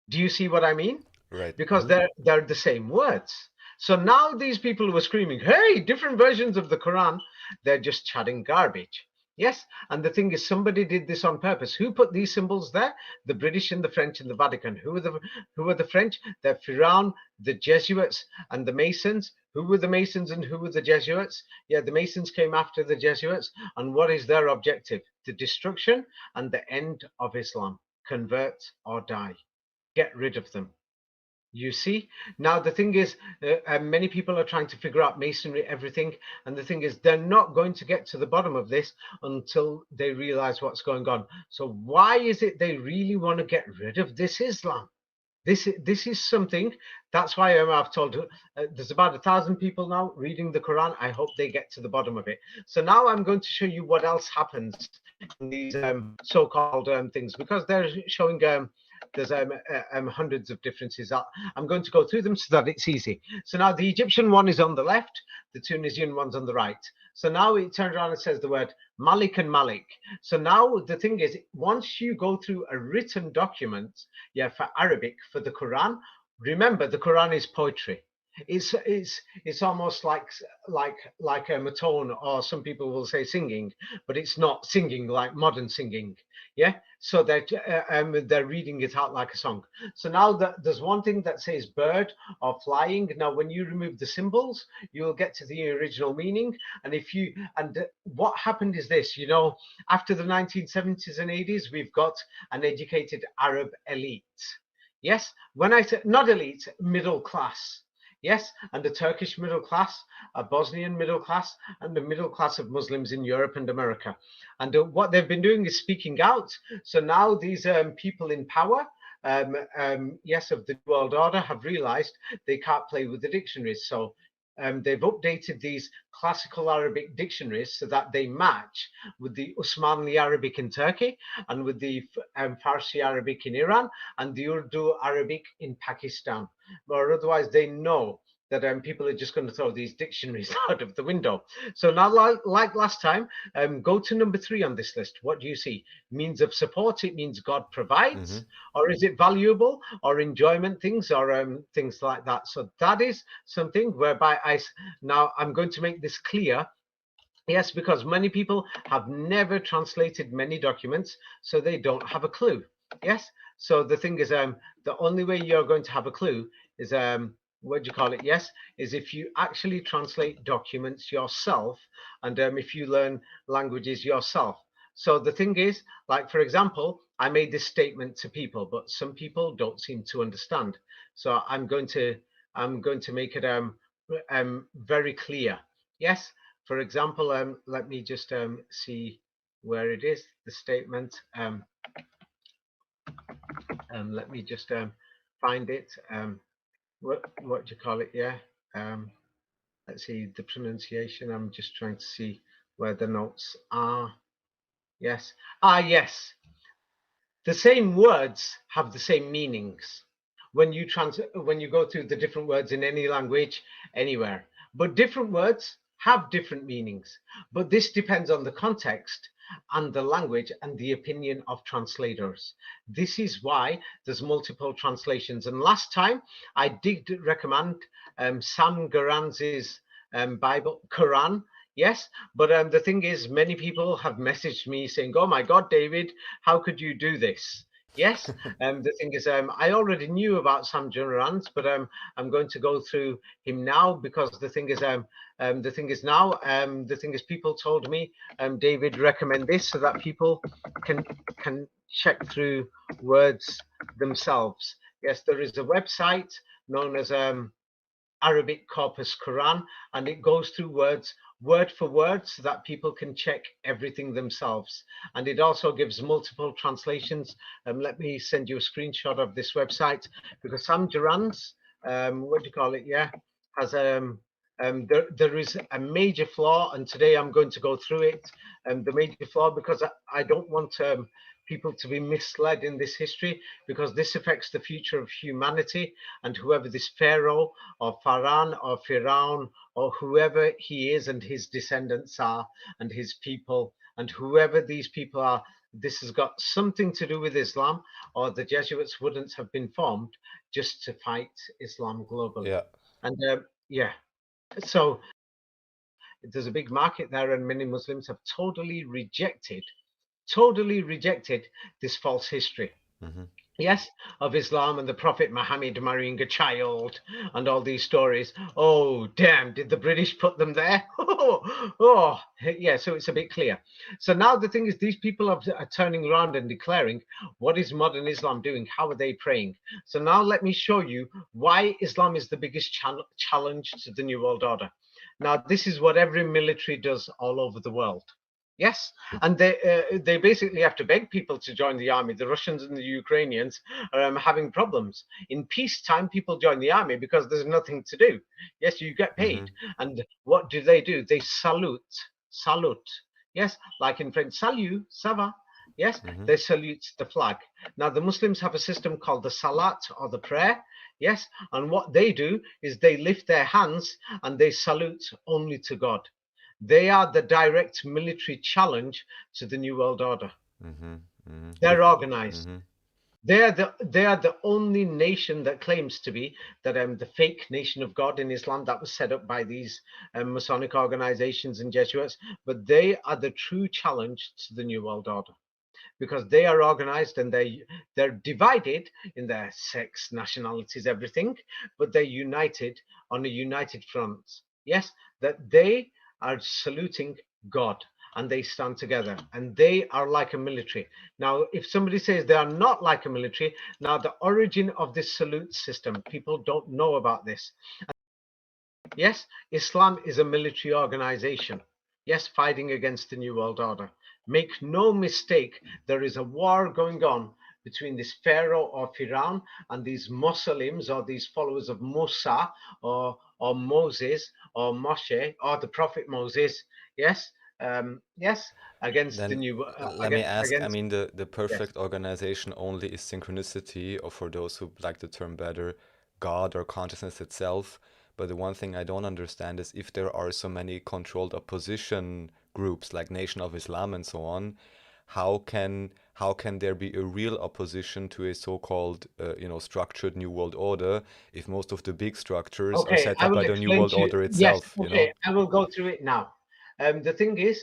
Do you see what I mean? Right. Because they're the same words. So now these people who are screaming, hey, different versions of the Quran, they're just chatting garbage. Yes, and the thing is, somebody did this on purpose. Who put these symbols there? The British and the French and the Vatican. Who are the French? They're Pharaoh, the Jesuits, and the Masons. Who were the Masons and who were the Jesuits? Yeah, the Masons came after the Jesuits, and what is their objective? The destruction and the end of Islam. Convert or die. Get rid of them. You see, now the thing is, many people are trying to figure out masonry, everything, and the thing is, they're not going to get to the bottom of this until they realize what's going on. So, why is it they really want to get rid of this Islam? This is something. That's why I've told there's about 1,000 people now reading the Quran. I hope they get to the bottom of it. So now I'm going to show you what else happens in these so-called things, because they're showing there's hundreds of differences. I'm going to go through them so that it's easy. So now the Egyptian one is on the left, the Tunisian one's on the right. So now it turns around and says the word Malik and Malik. So now the thing is, once you go through a written document, yeah, for Arabic, for the Quran, remember the Quran is poetry. It's almost like a tone, or some people will say singing, but it's not singing like modern singing. Yeah, so that they're reading it out like a song. So now there's one thing that says bird or flying. Now, when you remove the symbols, you'll get to the original meaning. And what happened is this, after the 1970s and 80s, we've got an educated Arab elite. Yes, when I say not elite, middle class. Yes, and the Turkish middle class, a Bosnian middle class, and the middle class of Muslims in Europe and America. And what they've been doing is speaking out. So now these people in power, yes, of the world order, have realized they can't play with the dictionaries. So they've updated these classical Arabic dictionaries so that they match with the Osmanli Arabic in Turkey, and with the Farsi Arabic in Iran, and the Urdu Arabic in Pakistan. Or otherwise, they know that people are just going to throw these dictionaries out of the window. So now, like last time, go to number 3 on this list. What do you see? Means of support. It means God provides, or is it valuable, or enjoyment things, or things like that. So that is something whereby now I'm going to make this clear. Yes, because many people have never translated many documents, so they don't have a clue. Yes, so the thing is, the only way you're going to have a clue is what do you call it? Yes, is if you actually translate documents yourself, and if you learn languages yourself. So the thing is, like for example, I made this statement to people, but some people don't seem to understand. So I'm going to make it very clear. Yes. For example, let me just see where it is. The statement. Let me just find it. What do you call it? Yeah. Let's see the pronunciation. I'm just trying to see where the notes are. Yes. Yes. The same words have the same meanings when you go through the different words in any language, anywhere. But different words have different meanings. But this depends on the context and the language and the opinion of translators. This is why there's multiple translations. And last time I did recommend Sam Garanz's Bible, Quran. Yes, but the thing is, many people have messaged me saying, "Oh my God, David, how could you do this?" Yes, the thing is, I already knew about Sam Garanz, but I'm going to go through him now, because the thing is, people told me, David, recommend this so that people can check through words themselves. Yes, there is a website known as Arabic Corpus Quran, and it goes through words word for word so that people can check everything themselves. And it also gives multiple translations. Let me send you a screenshot of this website, because Sam Duran's, what do you call it? Yeah, has there is a major flaw, and today I'm going to go through it. The major flaw, because I don't want people to be misled in this history, because this affects the future of humanity. And whoever this Pharaoh or Pharaoh or whoever he is and his descendants are, and his people, and whoever these people are, this has got something to do with Islam, or the Jesuits wouldn't have been formed just to fight Islam globally. Yeah. And yeah, so there's a big market there, and many Muslims have totally rejected this false history. Hmm. Yes, of Islam and the Prophet Muhammad marrying a child and all these stories. Oh, damn, did the British put them there? Oh, yeah, so it's a bit clear. So now the thing is, these people are turning around and declaring, what is modern Islam doing? How are they praying? So now let me show you why Islam is the biggest challenge to the New World Order. Now, this is what every military does all over the world. Yes, and they basically have to beg people to join the army. The Russians and the Ukrainians are having problems. In peacetime, people join the army because there's nothing to do. Yes, you get paid. Hmm. And what do? They salute. Yes, like in French, salut, ça va. Yes, Hmm. they salute the flag. Now, the Muslims have a system called the salat, or the prayer. Yes, and what they do is they lift their hands and they salute only to God. They are the direct military challenge to the New World Order. Hmm. Hmm. They're organized. Hmm. They are the only nation that claims to be that the fake nation of God in Islam that was set up by these Masonic organizations and Jesuits, but they are the true challenge to the New World Order because they are organized and they're divided in their sex, nationalities, everything, but they're united on a united front. Yes, that they are saluting God and they stand together and they are like a military. Now, if somebody says they are not like a military, now the origin of this salute system, people don't know about this. Yes, Islam is a military organization. Yes, fighting against the New World Order. Make no mistake, there is a war going on between this Pharaoh or Pharaoh and these Muslims or these followers of Musa or Moses or Moshe or the Prophet Moses. Yes, yes, against the Then new let me ask, I against mean, the yes. perfect organization only is synchronicity, or for those who like the term better, God or consciousness itself. But the one thing I don't understand is if there are so many controlled opposition groups like Nation of Islam and so on, how can there be a real opposition to a so-called structured New World Order if most of the big structures are Okay, set I up by will the New explain World to you. Order Yes, itself, you know? okay, I will go through it now. The thing is,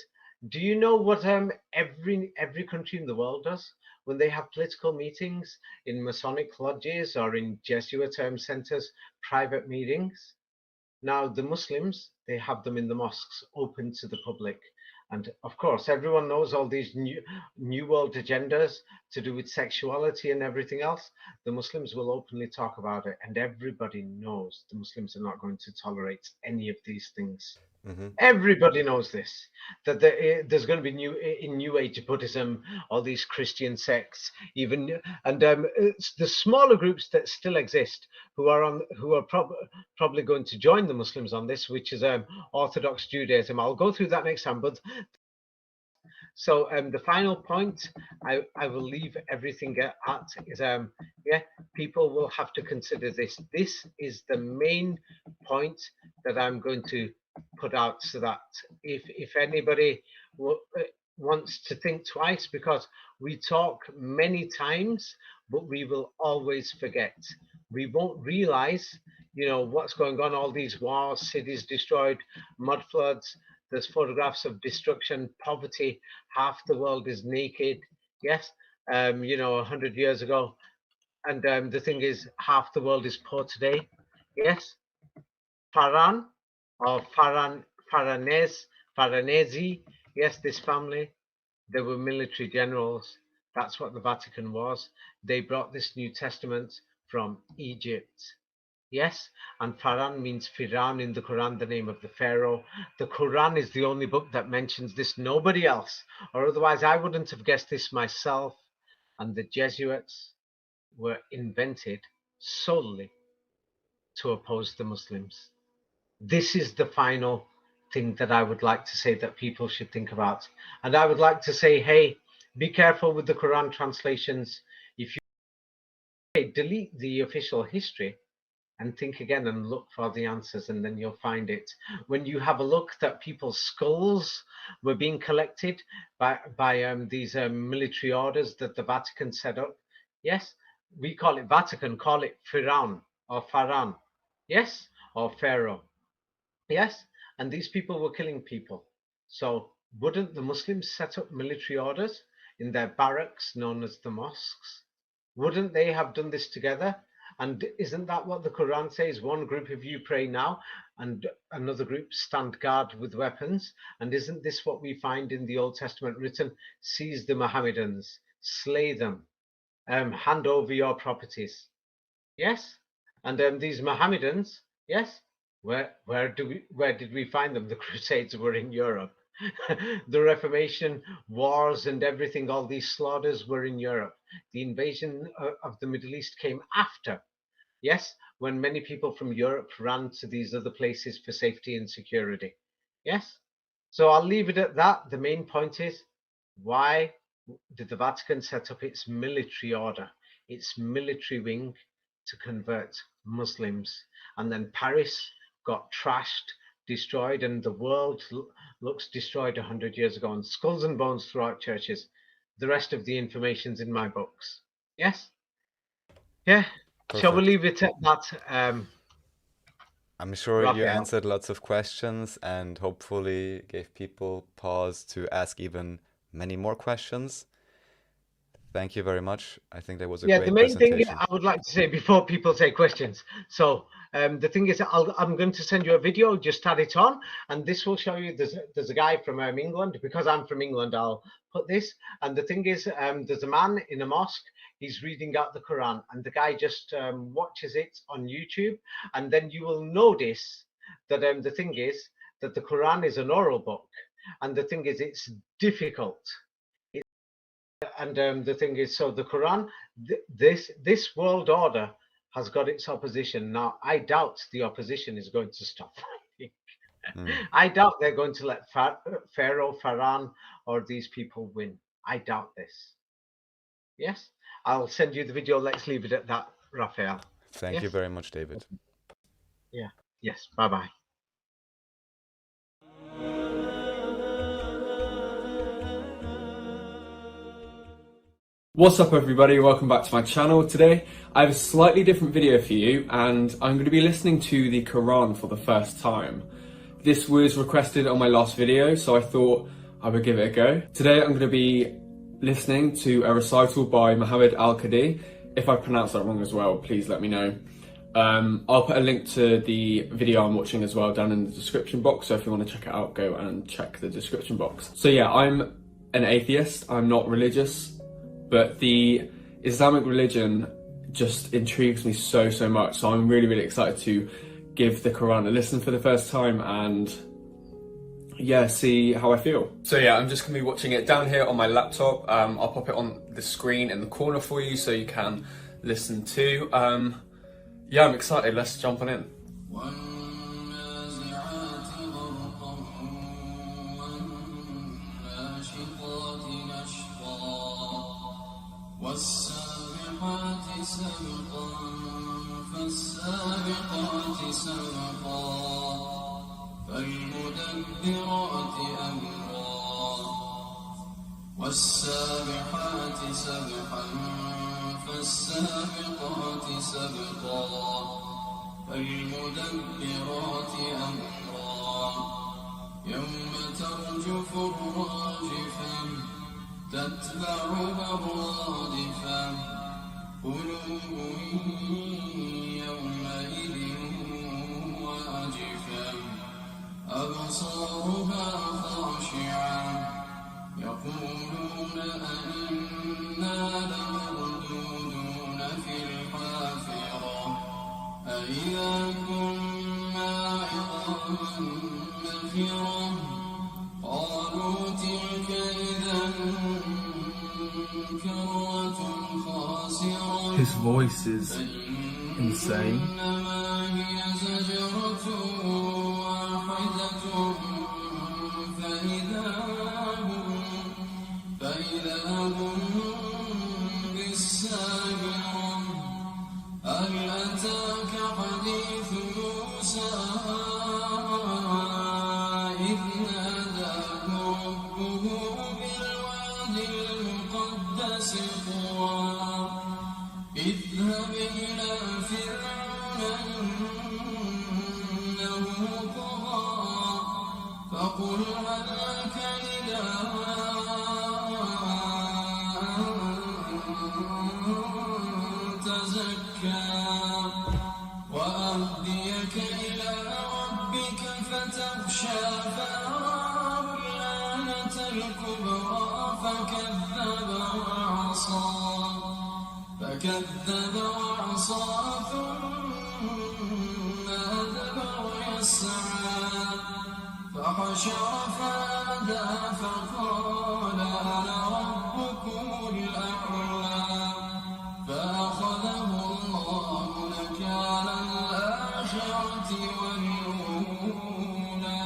do you know what every country in the world does when they have political meetings in Masonic lodges or in Jesuit centers, private meetings? Now, the Muslims, they have them in the mosques, open to the public. And of course, everyone knows all these new world agendas to do with sexuality and everything else. The Muslims will openly talk about it, and everybody knows the Muslims are not going to tolerate any of these things. Hmm. Everybody knows this, that there's going to be in New Age Buddhism, all these Christian sects, even and it's the smaller groups that still exist who are probably going to join the Muslims on this, which is Orthodox Judaism. I'll go through that next time, but so the final point I will leave everything at is yeah, people will have to consider this. This is the main point that I'm going to put out, so that if anybody wants to think twice, because we talk many times, but we will always forget. We won't realize, what's going on. All these wars, cities destroyed, mud floods. There's photographs of destruction, poverty. Half the world is naked. Yes, 100 years ago. And the thing is, half the world is poor today. Yes, Faran or Faranesi. Yes, this family, they were military generals. That's what the Vatican was. They brought this New Testament from Egypt. Yes, and Faran means Firan in the Quran, the name of the Pharaoh. The Quran is the only book that mentions this, nobody else, or otherwise I wouldn't have guessed this myself. And the Jesuits were invented solely to oppose the Muslims. This is the final thing that I would like to say that people should think about. And I would like to say, hey, be careful with the Quran translations. If you delete the official history, and think again and look for the answers, and then you'll find it. When you have a look that people's skulls were being collected by these military orders that the Vatican set up, yes, we call it Vatican, call it Firan or Faran, yes, or Pharaoh, yes. and these people were killing people. So wouldn't the Muslims set up military orders in their barracks known as the mosques? Wouldn't they have done this together? And isn't that what the Quran says? One group of you pray now, and another group stand guard with weapons. And isn't this what we find in the Old Testament written? Seize the Mohammedans, slay them, hand over your properties. Yes, and these Mohammedans, yes, where did we find them? The Crusades were in Europe. The Reformation wars and everything, all these slaughters were in Europe. The invasion of the Middle East came after, yes, when many people from Europe ran to these other places for safety and security. Yes, so I'll leave it at that. The main point is, why did the Vatican set up its military order, its military wing, to convert Muslims? And then Paris got trashed, destroyed, and the world looks destroyed 100 years ago, and skulls and bones throughout churches. The rest of the information's in my books. Yes? Yeah. Perfect. Shall we leave it at that? I'm sure you Raphael? answered lots of questions and hopefully gave people pause to ask even many more questions. Thank you very much. I think that was a great the main thing presentation. I would like to say before people say questions. So the thing is, I'm going to send you a video, just add it on, and this will show you there's a guy from England. Because I'm from England, I'll put this. And the thing is, there's a man in a mosque, he's reading out the Quran, and the guy just watches it on YouTube. And then you will notice that the thing is that the Quran is an oral book. And the thing is, it's difficult. And the thing is, so the Quran, this world order has got its opposition. Now, I doubt the opposition is going to stop fighting. I doubt they're going to let Pharaoh, or these people win. I doubt this. Yes, I'll send you the video. Let's leave it at that, Raphael. Thank you very much, David. Yeah. Yes. Bye-bye. What's up everybody, welcome back to my channel. Today I have a slightly different video for you, and I'm going to be listening to the Quran for the first time. This was requested on my last video, so I thought I would give it a go. Today I'm going to be listening to a recital by Muhammad al-Qadi. If I pronounce that wrong as well, please let me know. I'll put a link to the video I'm watching as well down in the description box, so if you want to check it out, go and check the description box. So yeah, I'm an atheist, I'm not religious, but the Islamic religion just intrigues me so much. So I'm really excited to give the Quran a listen for the first time and yeah, see how I feel. So yeah, I'm just gonna be watching it down here on my laptop. I'll pop it on the screen in the corner for you so you can listen too. Yeah, I'm excited, let's jump on in. والسابقات سبقا فالسابقات سبقا فالمدبرات أمرا والسابحات سبحا فالسابقات سبقا فالمدبرات أمرا يوم ترجف الراجفة تتبعها الرادفة قلوب يومئذ واجفة أبصارها خاشعة يقولون أئنا لمردودون في الحافرة أئذا كنا عظاما نخرة قالوا تلك إذا كرة خاسرة. His voice is insane. إنما هي زجرة واحدة فإذا هم بالساهرة هل أتاك حديث موسى إذ ناداه ربه بالواد المقدس طوى اذهب إلى فرعون إنه طغى فقل هل لك إلى أن تزكى وأهديك إلى ربك فتخشى فأراه الآية الكبرى فكذب وعصى ثم أدبر يسعى فحشر فنادى فقال أنا ربكم الأعلى فأخذه الله نكال الآخرة والأولى.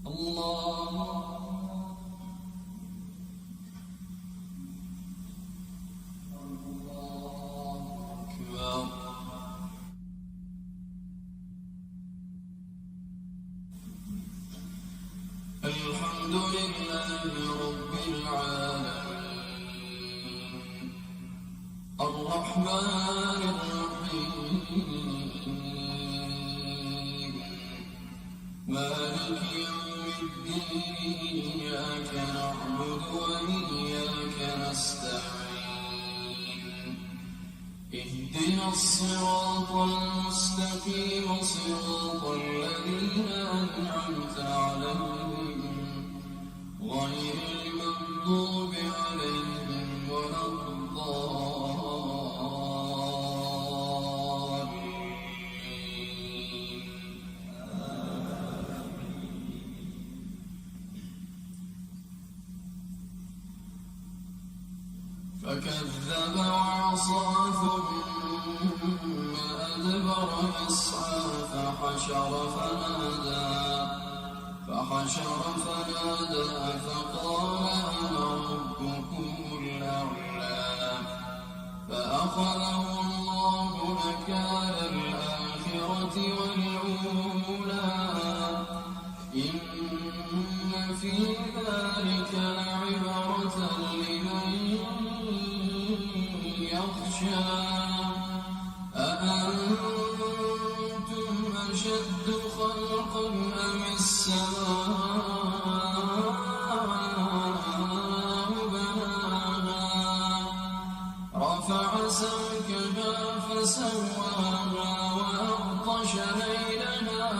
الله أكبر. الحمد لله رب العالمين الرحمن الرحيم مالك يوم الدين إياك نعبد وإياك نستعين اهدنا الصراط المستقيم صراط الذين أنعمت عليهم غير المغضوب عليهم ولا الضالين. فكذب وعصى ثم أدبر يسعى فحشر فنادى فقال أنا ربكم الأعلى فأخذه الله نكال الآخرة والأولى إن في ذلك لعبرة لمن يخشى أأنتم أشد خلقا أم السماء بناها رفع سمكها فسواها وأغطش ليلها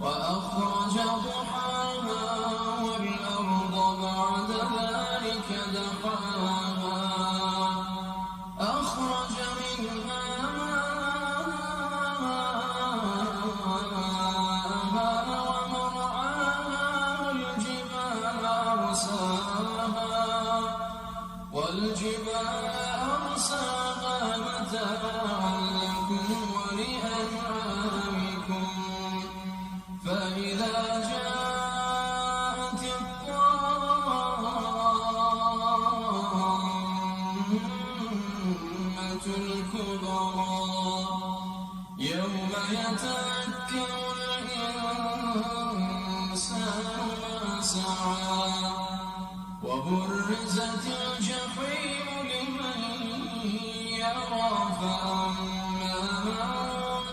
وأخرج ضحاها والأرض بعد ذلك دحاها أخرج منها ماءها ومرعاها والجبال أرساها متاعا لكم ولأنعامكم فإذا جاءت الطامة الكبرى يوم يتذكر الإنسان ما سعى وبرزت الجحيم لمن يرى فأما من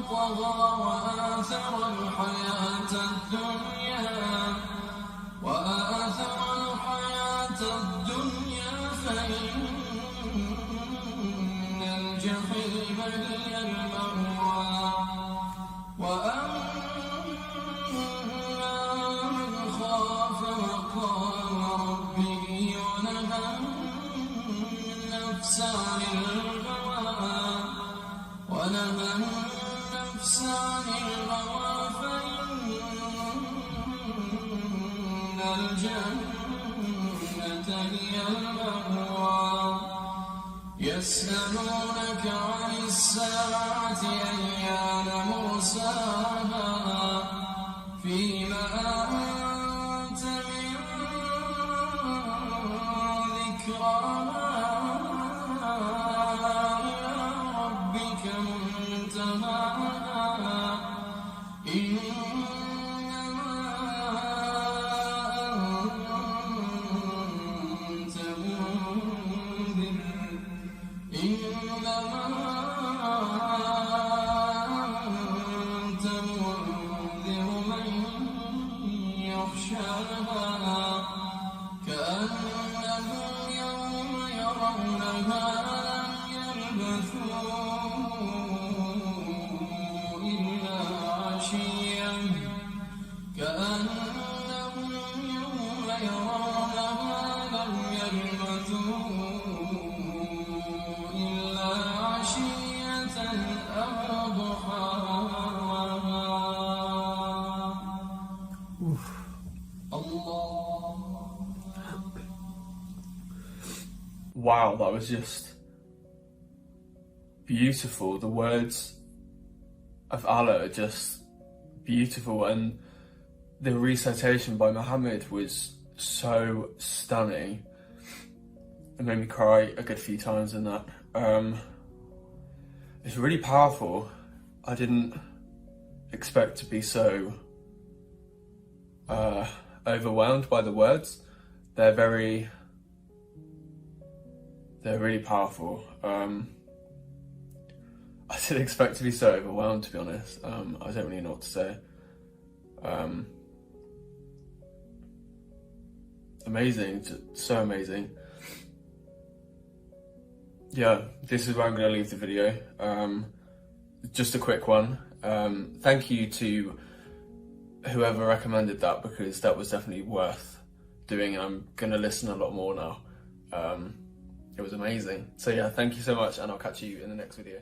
طغى وآثر الحياة الدنيا فإن الجحيم هي المأوى وأما من خاف مقام ربه ونهى النفس عن الهوى فإن الجنة هي المأوى يسألونك عن الساعة أيان مرساها فيما أنت من ذكراها إلى ربك منتهاها إنما أنت منذر إنما يرونها لم يلبثوا إلا عشية أو ضحاها الله. Wow, that was just beautiful. The words of Allah are just beautiful, and the recitation by Muhammad was so stunning. It made me cry a good few times in that. It's really powerful. I didn't expect to be so overwhelmed by the words. They're really powerful. I didn't expect to be so overwhelmed, to be honest. I don't really know what to say. Amazing, so amazing. Yeah, this is where I'm going to leave the video. Just a quick one. Thank you to whoever recommended that, because that was definitely worth doing. I'm going to listen a lot more now. It was amazing. So yeah, thank you so much, and I'll catch you in the next video.